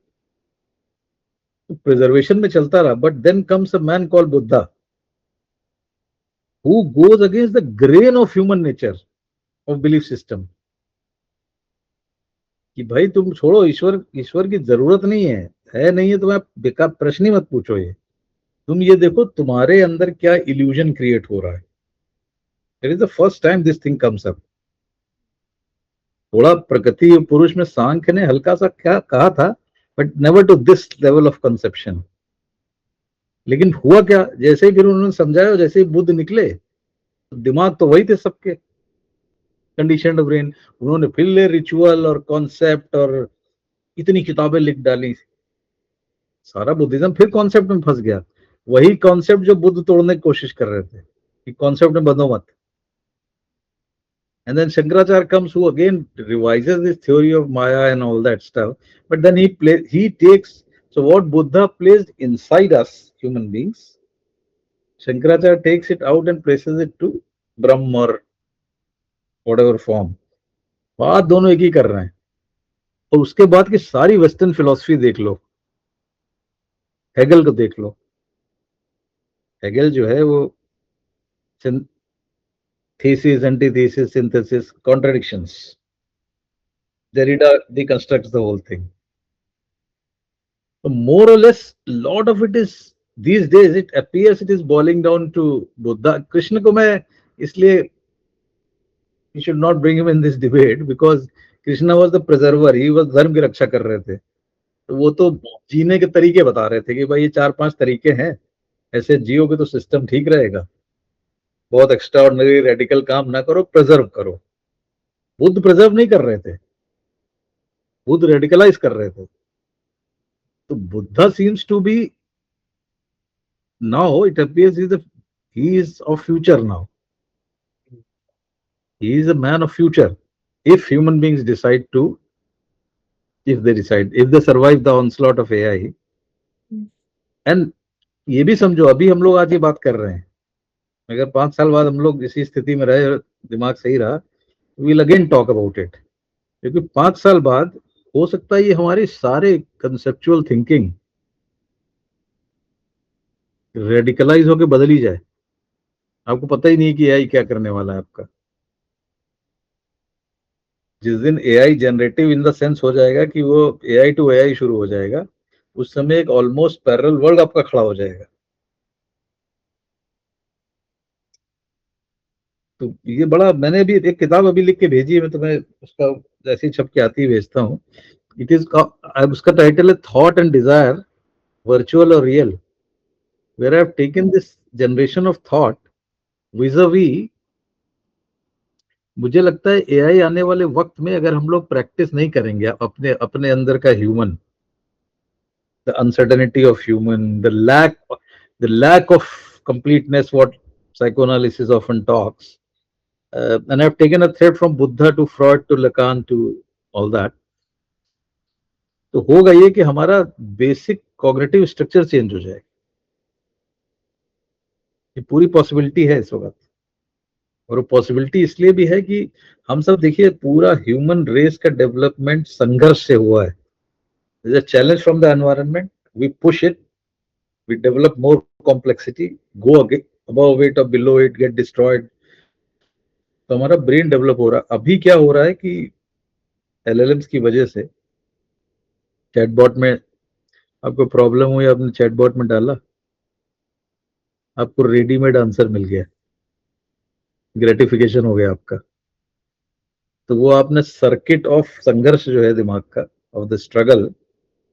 तो preservation में चलता रहा, but then comes a man called Buddha, who goes against the grain of human nature, of belief system. कि भाई तुम छोड़ो, ईश्वर ईश्वर की जरूरत नहीं है नहीं है तो मैं बेकार प्रश्न ही मत पूछो। ये तुम ये देखो तुम्हारे अंदर क्या इल्यूजन क्रिएट हो रहा है। It is the first time this thing comes up. थोड़ा प्रकृति पुरुष में सांख्य ने हल्का सा क्या कहा था, but never to this level of conception. लेकिन हुआ क्या, जैसे ही फिर उन्होंने समझाया, जैसे ही बुद्ध निकले तो दिमाग तो वही थे सबके, कंडीशनड ब्रेन। उन्होंने फिर रिचुअल और कॉन्सेप्ट और इतनी किताबें लिख डाली, सारा बुद्धिज्म फिर कॉन्सेप्ट में फंस गया। वही कॉन्सेप्ट जो बुद्ध तोड़ने की कोशिश कर रहे थे कि कॉन्सेप्ट में बंधो मत। And then Shankaracharya comes, who again revises this theory of Maya and all that stuff. But then he takes, so what Buddha placed inside us human beings, Shankaracharya takes it out and places it to Brahm or whatever form. बात दोनों एक ही कर रहे हैं। और उसके बाद की सारी वेस्टर्न फिलोसफी देख लो, हेगल को देख लो। हेगल जो है वो thesis, antithesis, synthesis, contradictions. Derrida deconstructs the whole thing. So more or less, a lot of it is these days. It appears it is boiling down to Buddha. Krishna को मैं इसलिए you should not bring him in this debate because Krishna was the preserver. He was धर्म की रक्षा कर रहे थे। तो वो तो जीने के तरीके बता रहे थे कि भाई ये 4-5 तरीके हैं, ऐसे जियोगे तो सिस्टम ठीक रहेगा। बहुत एक्स्ट्राऑर्डिनरी रेडिकल काम ना करो, प्रिजर्व करो। बुद्ध प्रिजर्व नहीं कर रहे थे, बुद्ध रेडिकलाइज कर रहे थे। तो Buddha seems to be now it appears he is of future now. He is a man of future. If human beings decide to, if they survive the onslaught of AI, and ये भी समझो अभी हम लोग आज ये बात कर रहे हैं, अगर 5 साल बाद हम लोग इसी स्थिति में रहे, दिमाग सही रहा, we'll again talk about it. क्योंकि 5 साल बाद हो सकता है ये हमारी सारे कंसेप्चुअल थिंकिंग रेडिकलाइज होकर बदल ही जाए। आपको पता ही नहीं कि एआई क्या करने वाला है आपका। जिस दिन AI generative in the sense हो जाएगा कि वो एआई टू एआई शुरू हो जाएगा, उस समय एक ऑलमोस्ट पैरेलल वर्ल्ड आपका खड़ा हो जाएगा। तो ये बड़ा, मैंने अभी एक किताब अभी लिख के भेजी है, मैं तुम्हें उसका जैसे ही छप के आती है भेजता हूँ। इट इज, उसका टाइटल है थॉट एंड डिजायर, वर्चुअल और real, where I have taken this generation of thought vis a vis. मुझे लगता है एआई आने वाले वक्त में अगर हम लोग प्रैक्टिस नहीं करेंगे अपने अपने अंदर का human, the uncertainty of human, the lack of completeness, what psychoanalysis often talks. And I've taken a thread from Buddha to Freud to Lacan to all that. तो होगा ये कि हमारा बेसिक कॉग्निटिव स्ट्रक्चर चेंज हो जाएगा। ये पूरी possibility है इस वक्त, और वो पॉसिबिलिटी इसलिए भी है कि हम सब देखिए पूरा ह्यूमन रेस का डेवलपमेंट संघर्ष से हुआ है। There's a challenge from the environment, we push it, we develop more complexity, go above it or below it, get destroyed. तो हमारा ब्रेन डेवलप हो रहा है। अभी क्या हो रहा है कि एलएलएम्स की वजह से चैटबॉट में आपको प्रॉब्लम हुई, आपने चैटबॉट में डाला, आपको रेडीमेड आंसर मिल गया, ग्रेटिफिकेशन हो गया आपका। तो वो आपने सर्किट ऑफ संघर्ष जो है दिमाग का, of the struggle,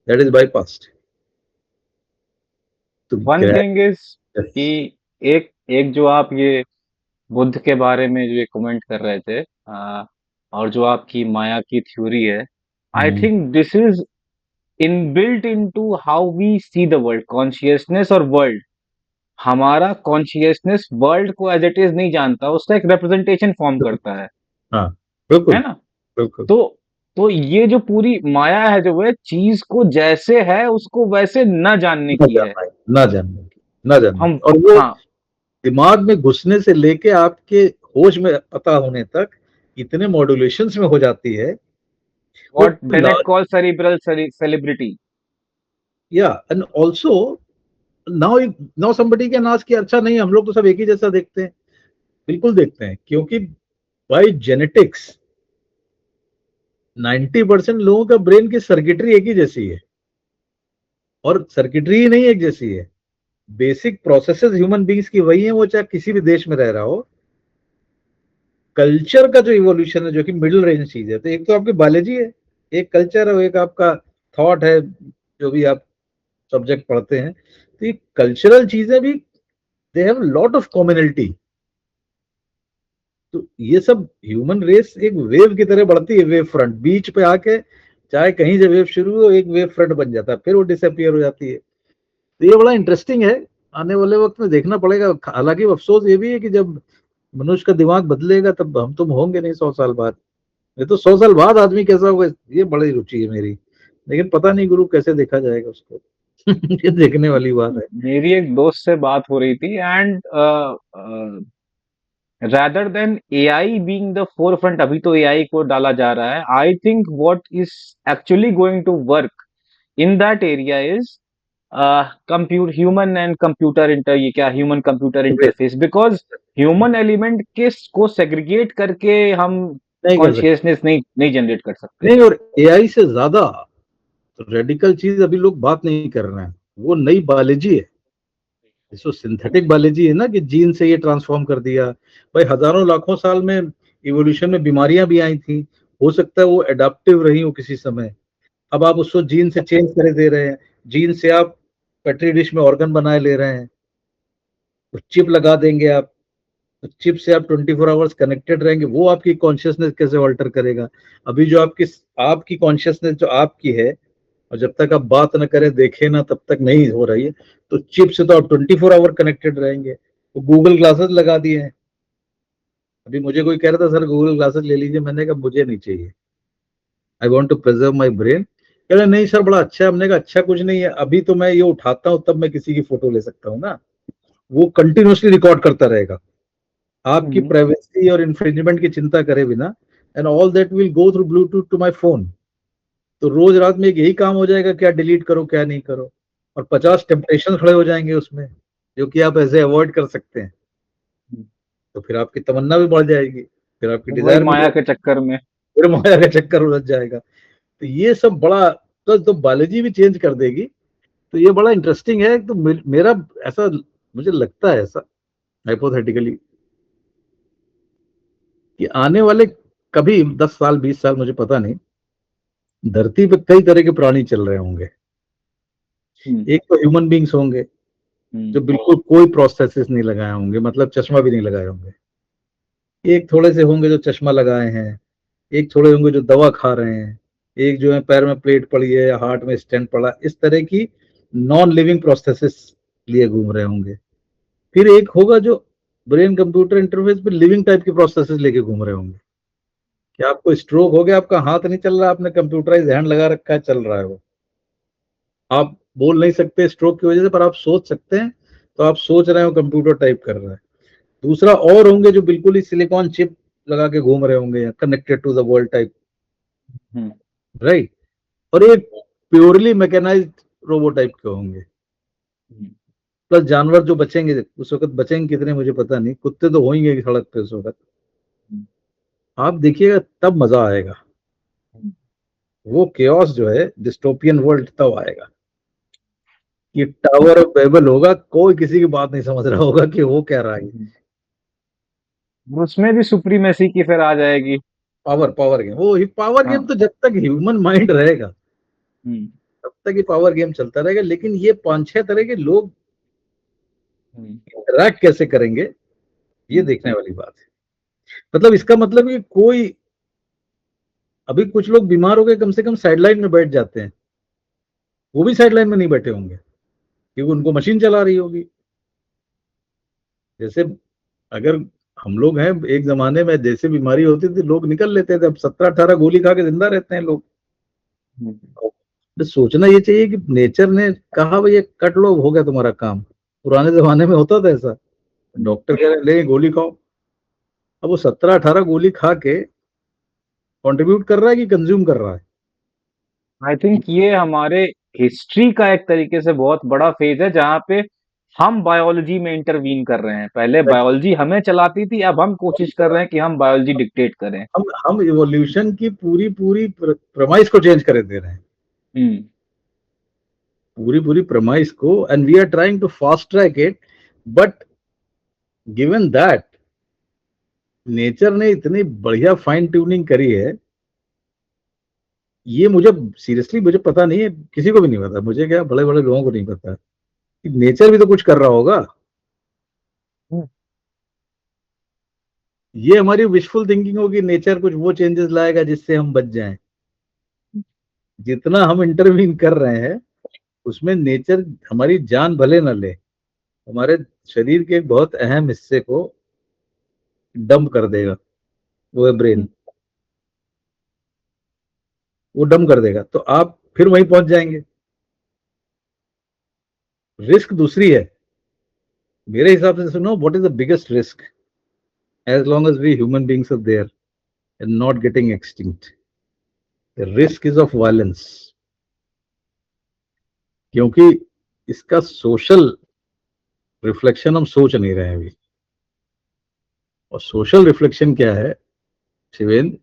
that is bypassed. तो वन थिंग इज कि एक एक जो आप ये बुद्ध के बारे में जो ये कमेंट कर रहे थे, और जो आपकी माया की थ्योरी है, I think this is inbuilt into how we see the world, consciousness और वर्ल्ड। हमारा कॉन्शियसनेस वर्ल्ड को एज इट इज नहीं जानता, उसका एक रिप्रेजेंटेशन फॉर्म करता है हाँ बिल्कुल है ना? बिल्कुल। तो ये जो पूरी माया है, जो है चीज को जैसे है उसको वैसे न जानने ना की है। जानना है, ना जानना है, ना जानना है। हम और वो हाँ, दिमाग में घुसने से लेके आपके होश में पता होने तक इतने मॉड्यूलेशंस में हो जाती है। What Dennett call cerebral celebrity. या and also now now somebody can ask कि अच्छा नहीं हम लोग तो सब एक ही जैसा देखते हैं। बिल्कुल देखते हैं, क्योंकि बाय जेनेटिक्स 90% लोगों का ब्रेन की सर्किटरी एक ही जैसी है, और सर्किटरी ही नहीं एक जैसी है, बेसिक प्रोसेसेस ह्यूमन बींग्स की वही है, वो चाहे किसी भी देश में रह रहा हो। कल्चर का जो इवोल्यूशन है जो कि मिडिल रेंज चीज है, तो एक तो आपकी बायोलॉजी है, एक कल्चर है, एक आपका थॉट है, जो भी आप सब्जेक्ट पढ़ते हैं। तो ये कल्चरल चीजें भी, they have lot of commonality. तो ये सब ह्यूमन रेस एक वेव की तरह बढ़ती है, वेव फ्रंट बीच पे आके, चाहे कहीं से वेव शुरू हो, एक वेव फ्रंट बन जाता है, फिर वो डिसअपियर हो जाती है। तो ये बड़ा इंटरेस्टिंग है, आने वाले वक्त में देखना पड़ेगा। हालांकि अफसोस ये भी है कि जब मनुष्य का दिमाग बदलेगा तब हम तुम होंगे नहीं 100 साल बाद। ये तो 100 साल बाद आदमी कैसा होगा, ये बड़ी रुचि है मेरी, लेकिन पता नहीं गुरु कैसे देखा जाएगा उसको। ये देखने वाली बात है। मेरी एक दोस्त से बात हो रही थी, and rather than AI being the forefront, अभी तो AI को डाला जा रहा है. I think what is actually going to work in that area is compute human and computer inter ये क्या human computer interface, because human element के को segregate करके हम नहीं कर सकते। consciousness नहीं नहीं generate कर सकते. नहीं, और एआई से ज्यादा रेडिकल चीज अभी लोग बात नहीं कर रहे हैं, वो नई बायोलॉजी है। इसको सिंथेटिक बायोलॉजी है ना, कि जीन से ये ट्रांसफॉर्म कर दिया। भाई हजारों लाखों साल में इवोल्यूशन में बीमारियां भी आई थी, हो सकता है वो एडाप्टिव रही हो किसी समय। अब आप उसको जीन से चेंज कर दे रहे हैं, जीन से आप पेट्री डिश में ऑर्गन बनाए ले रहे हैं, तो चिप लगा देंगे आप, तो चिप से आप 24 आवर्स कनेक्टेड रहेंगे, वो आपकी कॉन्शियसनेस कैसे ऑल्टर करेगा। अभी जो आपकी आपकी कॉन्शियसनेस जो आपकी है, और जब तक आप बात न करें देखें ना, तब तक नहीं हो रही है। तो चिप से तो आप 24 आवर कनेक्टेड रहेंगे। तो गूगल ग्लासेस लगा दिए हैं। अभी मुझे कोई कह रहा था सर गूगल ग्लासेस ले लीजिए, मैंने कहा मुझे नहीं चाहिए, I want to preserve my brain. कह रहे नहीं सर बड़ा अच्छा है। हमने कहा अच्छा कुछ नहीं है, अभी तो मैं ये उठाता हूँ तब मैं किसी की फोटो ले सकता हूँ ना, वो कंटिन्यूसली रिकॉर्ड करता रहेगा आपकी हम्म. प्राइवेसी और इन्फ्रिंजमेंट की चिंता करे बिना। And all that will go through Bluetooth to my phone. तो रोज रात में एक यही काम हो जाएगा, क्या डिलीट करो क्या नहीं करो, और 50 टेम्पटेशन खड़े हो जाएंगे उसमें, जो कि आप ऐसे अवॉइड कर सकते हैं। तो फिर आपकी तमन्ना भी बढ़ जाएगी, फिर आपकी वही डिजायर भी माया के चक्कर में. फिर माया का चक्कर उलझ जाएगा। तो ये सब बड़ा, तो बायोलॉजी भी चेंज कर देगी। तो ये बड़ा इंटरेस्टिंग है। तो मेरा ऐसा, मुझे लगता है ऐसा हाइपोथेटिकली, कि आने वाले कभी 10 साल 20 साल मुझे पता नहीं, धरती पे कई तरह के प्राणी चल रहे होंगे। हम्म. एक तो ह्यूमन बींग्स होंगे हम्म. जो बिल्कुल कोई प्रोसेसेस नहीं लगाए होंगे, मतलब चश्मा भी नहीं लगाए होंगे। एक थोड़े से होंगे जो चश्मा लगाए हैं, एक थोड़े होंगे जो दवा खा रहे हैं, एक जो है पैर में प्लेट पड़ी है या हार्ट में स्टेंट पड़ा, इस तरह की नॉन लिविंग प्रोसेसेस लिए घूम रहे होंगे। फिर एक होगा जो ब्रेन कंप्यूटर इंटरफेस पे लिविंग टाइप की प्रोसेसेस लेके घूम रहे होंगे, कि आपको स्ट्रोक हो गया, आपका हाथ नहीं चल रहा, आपने कंप्यूटराइज हैंड लगा रखा है, चल रहा है वो, आप बोल नहीं सकते स्ट्रोक की वजह से, पर आप सोच सकते हैं। तो आप सोच रहे हो, कंप्यूटर टाइप कर रहा है। दूसरा और होंगे जो बिल्कुल ही सिलिकॉन चिप लगा के घूम रहे होंगे, connected to the world type, hmm. Right. और एक प्योरली मैकेनाइज्ड रोबो टाइप के होंगे। हम्म. प्लस जानवर जो बचेंगे, उस वक्त बचेंगे कितने मुझे पता नहीं, कुत्ते तो होंगे सड़क पे उस वक्त। आप देखिएगा तब मजा आएगा, वो केओस जो है डिस्टोपियन वर्ल्ड तब आएगा, कि टावर ऑफ बेबल होगा, कोई किसी की बात नहीं समझ रहा होगा कि वो क्या रहा है। हम्म. उसमें भी सुप्रीमेसी की फिर आ जाएगी. पावर पावर गेम, वो पावर गेम हाँ. तो जब तक ह्यूमन माइंड रहेगा हम्म. तब तक ये पावर गेम चलता रहेगा। लेकिन ये 5-6 तरह के लोग हम्म. इंटरैक्ट कैसे करेंगे, ये हम्म. देखने वाली बात है। मतलब इसका मतलब कि कोई, अभी कुछ लोग बीमार हो गए, कम से कम साइडलाइन में बैठ जाते हैं, वो भी साइडलाइन में नहीं बैठे होंगे, क्योंकि उनको मशीन चला रही होगी। जैसे अगर हम लोग हैं, एक जमाने में जैसे बीमारी होती थी लोग निकल लेते थे, अब 17-18 गोली खा के जिंदा रहते हैं लोग। हम्म. तो सोचना ये चाहिए कि नेचर ने कहा भाई ये कट लो, हो गया तुम्हारा काम। पुराने जमाने में होता था ऐसा, डॉक्टर कह रहे ले गोली खाओ। अब वो 17-18 गोली खा के कंट्रीब्यूट कर रहा है कि कंज्यूम कर रहा है। आई थिंक ये हमारे हिस्ट्री का एक तरीके से बहुत बड़ा फेज है, जहाँ पे हम बायोलॉजी में इंटरवीन कर रहे हैं. पहले बायोलॉजी हमें चलाती थी, अब हम कोशिश कर रहे हैं कि हम बायोलॉजी डिक्टेट करें. हम इवोल्यूशन की पूरी पूरी प्रमाइस को चेंज कर दे रहे हैं, हम्म. पूरी पूरी प्रमाइस को, and we are trying to fast track it. But given that nature ने इतनी बढ़िया फाइन ट्यूनिंग करी है, ये मुझे सीरियसली मुझे पता नहीं है, किसी को भी नहीं पता, मुझे क्या बड़े बड़े लोगों को नहीं पता कि नेचर भी तो कुछ कर रहा होगा। ये हमारी विशफुल थिंकिंग होगी, नेचर कुछ वो चेंजेस लाएगा जिससे हम बच जाएं। जितना हम इंटरवीन कर रहे हैं उसमें नेचर हमारी जान भले न ले, हमारे शरीर के एक बहुत अहम हिस्से को डंप कर देगा, वो है ब्रेन। वो डंप कर देगा तो आप फिर वहीं पहुंच जाएंगे। रिस्क दूसरी है मेरे हिसाब से। सुनो, what is the biggest risk as long as we human beings are there and not getting extinct? The risk is of violence. क्योंकि इसका सोशल रिफ्लेक्शन हम सोच नहीं रहे हैं अभी। और सोशल रिफ्लेक्शन क्या है शिवेंद्र,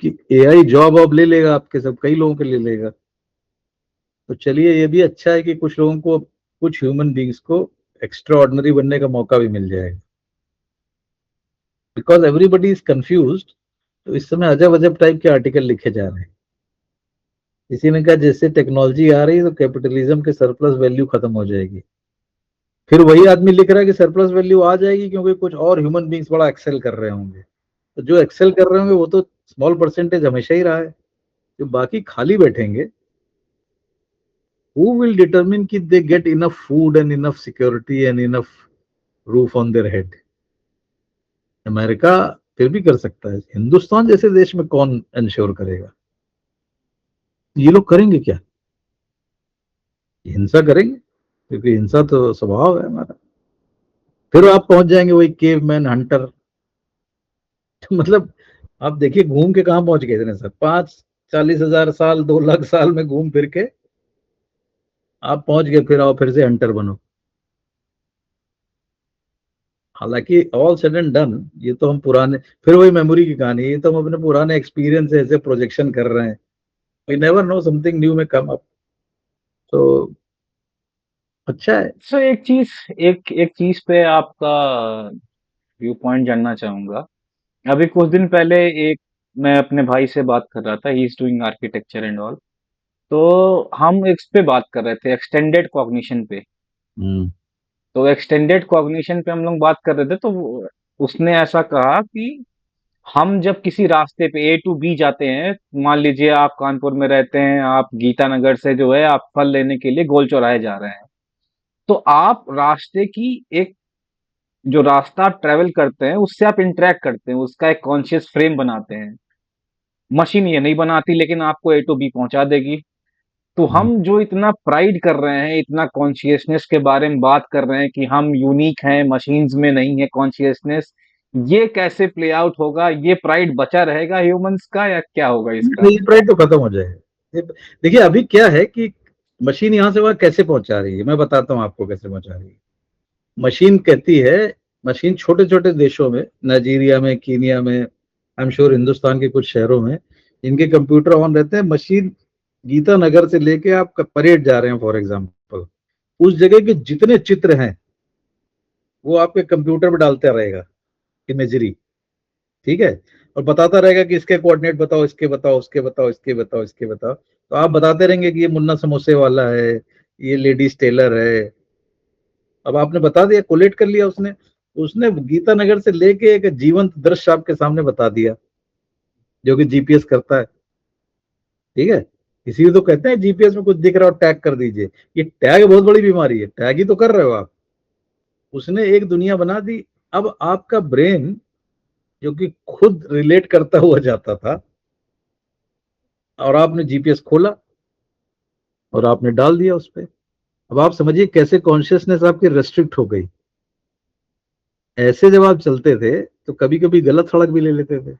कि एआई जॉब अब ले लेगा आपके, सब कई लोगों के ले लेगा। तो चलिए ये भी अच्छा है कि कुछ लोगों को, कुछ ह्यूमन बींग्स को एक्स्ट्रा ऑर्डिनरी बनने का मौका भी मिल जाएगा। Because everybody is confuse. तो इस समय अजब अजब टाइप के आर्टिकल लिखे जा रहे हैं। किसी ने कहा जैसे टेक्नोलॉजी आ रही है तो कैपिटलिज्म के सरप्लस वैल्यू खत्म हो जाएगी। फिर वही आदमी लिख रहा है कि सरप्लस वैल्यू आ जाएगी क्योंकि कुछ और ह्यूमन बींग्स बड़ा एक्सेल कर रहे होंगे। तो जो एक्सेल कर रहे होंगे वो तो स्मॉल परसेंटेज हमेशा ही रहा है। जो बाकी खाली बैठेंगे, who will determine कि they get enough food and enough security and enough roof on their head? America फिर भी कर सकता है, हिंदुस्तान जैसे देश में कौन इंश्योर करेगा? ये लोग करेंगे क्या? हिंसा करेंगे, क्योंकि हिंसा तो स्वभाव है हमारा। फिर आप पहुंच जाएंगे वही केवमैन हंटर। मतलब आप देखिए घूम के कहां पहुंच गए इतने सर, 5-40 हजार साल 2 लाख साल में घूम फिर के आप पहुंच गए। फिर आओ फिर से हंटर बनो। हालांकि ऑल सेड एंड डन, ये तो हम पुराने, फिर वही मेमोरी की कहानी, ये तो हम अपने पुराने एक्सपीरियंस से ऐसे प्रोजेक्शन कर रहे हैं। We never know, something new में कम अप। तो अच्छा है। सो एक चीज पे आपका व्यू पॉइंट जानना चाहूंगा। अभी कुछ दिन पहले एक मैं अपने भाई से बात कर रहा था, he is doing architecture and all. तो हम इस पे बात कर रहे थे एक्सटेंडेड कॉग्निशन पे। हम्म। तो एक्सटेंडेड कॉग्निशन पे हम लोग बात कर रहे थे, तो उसने ऐसा कहा कि हम जब किसी रास्ते पे ए टू बी जाते हैं, मान लीजिए आप कानपुर में रहते हैं, आप गीता नगर से जो है आप फल लेने के लिए गोल चौराहे जा रहे हैं। तो आप रास्ते की एक जो रास्ता आप ट्रेवल करते हैं उससे आप इंटरेक्ट करते हैं, उसका एक कॉन्शियस फ्रेम बनाते हैं। मशीन ये नहीं बनाती, लेकिन आपको ए टू बी पहुंचा देगी। तो हम्म। हम जो इतना प्राइड कर रहे हैं, इतना कॉन्शियसनेस के बारे में बात कर रहे हैं कि हम यूनिक हैं, मशीन्स में नहीं है कॉन्शियसनेस, ये कैसे प्ले आउट होगा? ये प्राइड बचा रहेगा ह्यूमंस का या क्या होगा इसका? ये प्राइड तो खत्म हो जाएगा। देखिए अभी क्या है कि मशीन यहां से वहां कैसे पहुंचा रही है, मैं बताता हूं आपको कैसे पहुंचा रही है। मशीन कहती है, मशीन छोटे छोटे देशों में, नाइजीरिया में, कीनिया में, आई एम श्योर हिंदुस्तान के कुछ शहरों में इनके कंप्यूटर ऑन रहते हैं। मशीन गीता नगर से लेके आप परेड जा रहे हैं फॉर एग्जाम्पल, उस जगह के जितने चित्र हैं वो आपके कंप्यूटर में डालता रहेगा, इमेजरी। ठीक है। और बताता रहेगा कि इसके कोऑर्डिनेट बताओ, इसके बताओ, उसके बताओ, इसके बताओ, इसके बताओ। तो आप बताते रहेंगे कि ये मुन्ना समोसे वाला है, ये लेडीज टेलर है। अब आपने बता दिया, कोलेट कर लिया उसने। उसने गीता नगर से लेके एक जीवंत दृश्य आपके सामने बता दिया, जो कि जीपीएस करता है। ठीक है। इसीलिए तो कहते हैं जीपीएस में कुछ दिख रहा हो टैग कर दीजिए। ये टैग बहुत बड़ी बीमारी है, टैग ही तो कर रहे हो आप। उसने एक दुनिया बना दी। अब आपका ब्रेन जो कि खुद रिलेट करता हुआ जाता था, और आपने जीपीएस खोला और आपने डाल दिया उस पर। अब आप समझिए कैसे कॉन्शियसनेस आपकी रेस्ट्रिक्ट हो गई। ऐसे जब आप चलते थे तो कभी कभी गलत सड़क भी ले लेते थे।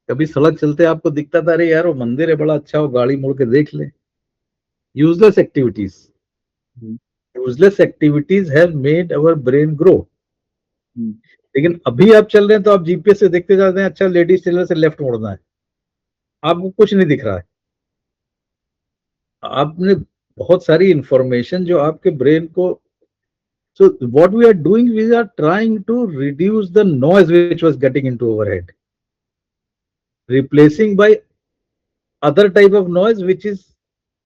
कभी सड़क चलते आपको दिखता था, अरे यार वो मंदिर है बड़ा अच्छा, वो गाड़ी मुड़ के देख ले। Useless activities, useless activities have made our brain grow. लेकिन अभी आप चल रहे हैं तो आप जीपीएस से देखते जाते हैं, अच्छा लेडीज टेलर से लेफ्ट मुड़ना है, आपको कुछ नहीं दिख रहा है। आपने बहुत सारी इंफॉर्मेशन जो आपके ब्रेन को, so what we are doing, we are trying to reduce the noise which was getting into our head, replacing by other type of noise which is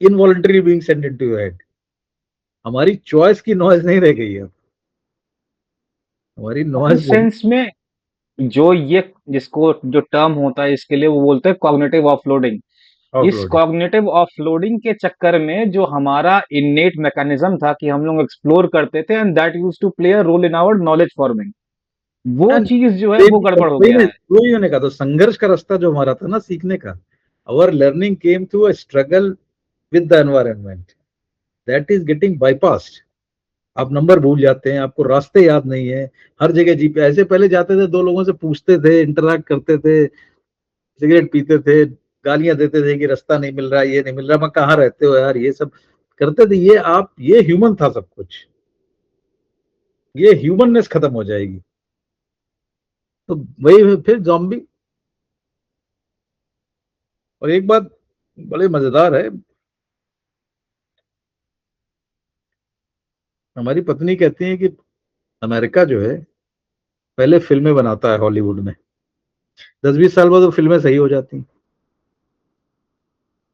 involuntarily being sent into your head. हमारी choice की noise नहीं रह गई है। हमारी one noise sense में जो ये जिसको जो टर्म होता है इसके लिए वो बोलते हैं कॉग्निटिव ऑफलोडिंग। इस ऑफलोडिंग। कॉग्निटिव ऑफलोडिंग के चक्कर में जो हमारा इन्नेट मैकेनिज्म था कि हम लोग एक्सप्लोर करते थे and that used to play a role in our knowledge forming, वो एंड चीज जो है वो गड़बड़ हो वही गया है। वही होने का, तो संघर्ष का रास्ता जो हमारा था ना सीखने का, our learning came through a struggle with the environment, that is getting bypassed. आप नंबर भूल जाते हैं, आपको रास्ते याद नहीं है, हर जगह जीपी। ऐसे पहले जाते थे, दो लोगों से पूछते थे, इंटरैक्ट करते थे, सिगरेट पीते थे, गालियां देते थे कि रास्ता नहीं मिल रहा, ये नहीं मिल रहा, मैं कहाँ रहते हो यार, ये सब करते थे। ये ह्यूमन था सब कुछ, ये ह्यूमननेस खत्म हो जाएगी। तो वही फिर जॉम्बी। और एक बात बड़े मजेदार है, हमारी पत्नी कहती है कि अमेरिका जो है पहले फिल्में बनाता है हॉलीवुड में, 10-20 साल बाद वो फिल्में सही हो जाती हैं।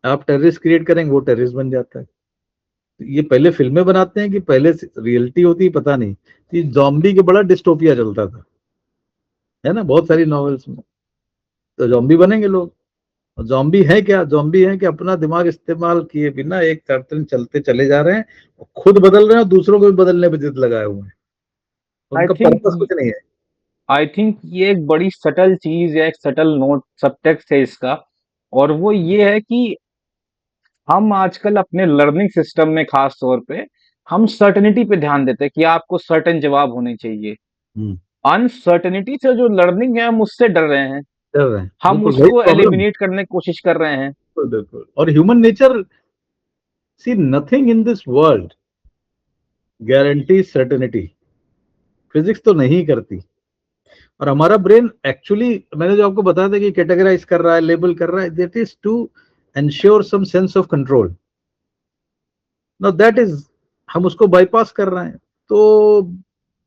आप टेररिस्ट क्रिएट करेंगे, वो टेररिस्ट बन जाता है। तो ये पहले फिल्में बनाते हैं कि पहले रियलिटी होती है, पता नहीं। ये जॉम्बी के बड़ा डिस्टोपिया चलता था, है ना, बहुत सारी नॉवेल्स में। तो जॉम्बी बनेंगे लोग। और जॉम्बी है क्या, जॉम्बी है कि अपना दिमाग इस्तेमाल किए बिना एक पैटर्न चलते चले जा रहे हैं, और खुद बदल रहे हैं और दूसरों को भी बदलने पे जिद लगाए हुए हैं। आई उनका थिंक पर्पस कुछ नहीं है। आई थिंक ये एक बड़ी सटल चीज या एक सटल नोट सबटेक्स्ट है इसका, और वो ये है कि हम आजकल अपने लर्निंग सिस्टम में खास तौर पे हम सर्टेनिटी पे ध्यान देते हैं कि आपको सर्टेन जवाब होने चाहिए। हम्म, अनसर्टेनिटी से जो लर्निंग है हम उससे डर रहे हैं, कर रहे हैं, हम बिल्कुल वही उसको प्रॉब्लम। एलिमिनेट करने की कोशिश कर रहे हैं। बिल्कुल बिल्कुल। और human nature, see nothing in this world guarantee certainty, physics तो नहीं करती। और हमारा ब्रेन एक्चुअली, मैंने जो आपको बताया था कि कैटेगराइज कर रहा है, लेबल कर रहा है, that is to ensure some sense of control. Now that is, हम उसको बाईपास कर रहे हैं। तो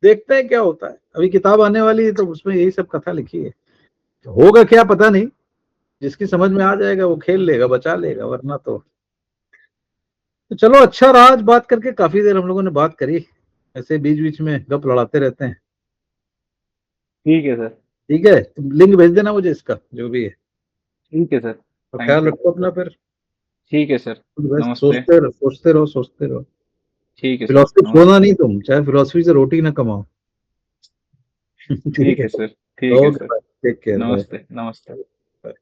देखते हैं क्या होता है। अभी किताब आने वाली है तो उसमें यही सब कथा लिखी है, होगा क्या पता नहीं। जिसकी समझ में आ जाएगा वो खेल लेगा, बचा लेगा, वरना तो चलो, अच्छा रहा आज बात करके, काफी देर हम लोगों ने बात करी। ऐसे बीच बीच में गप लड़ाते रहते हैं। ठीक है सर। ठीक है, तुम लिंक भेज देना मुझे इसका जो भी है। ठीक है सर। तो थैंक ख्याल यू। रखो अपना फिर। ठीक है सर। बस नमस्ते। सोचते रहो, सोचते रहो, सोचते रहो। ठीक है सर। फिलोसफी छोड़ना नमस्ते। नहीं, तुम चाहे फिलोसफी से रोटी ना कमाओ। ठीक ठीक है। है सर। ठीक है okay sir. Bye, take care, नमस्ते। नमस्ते। बाय।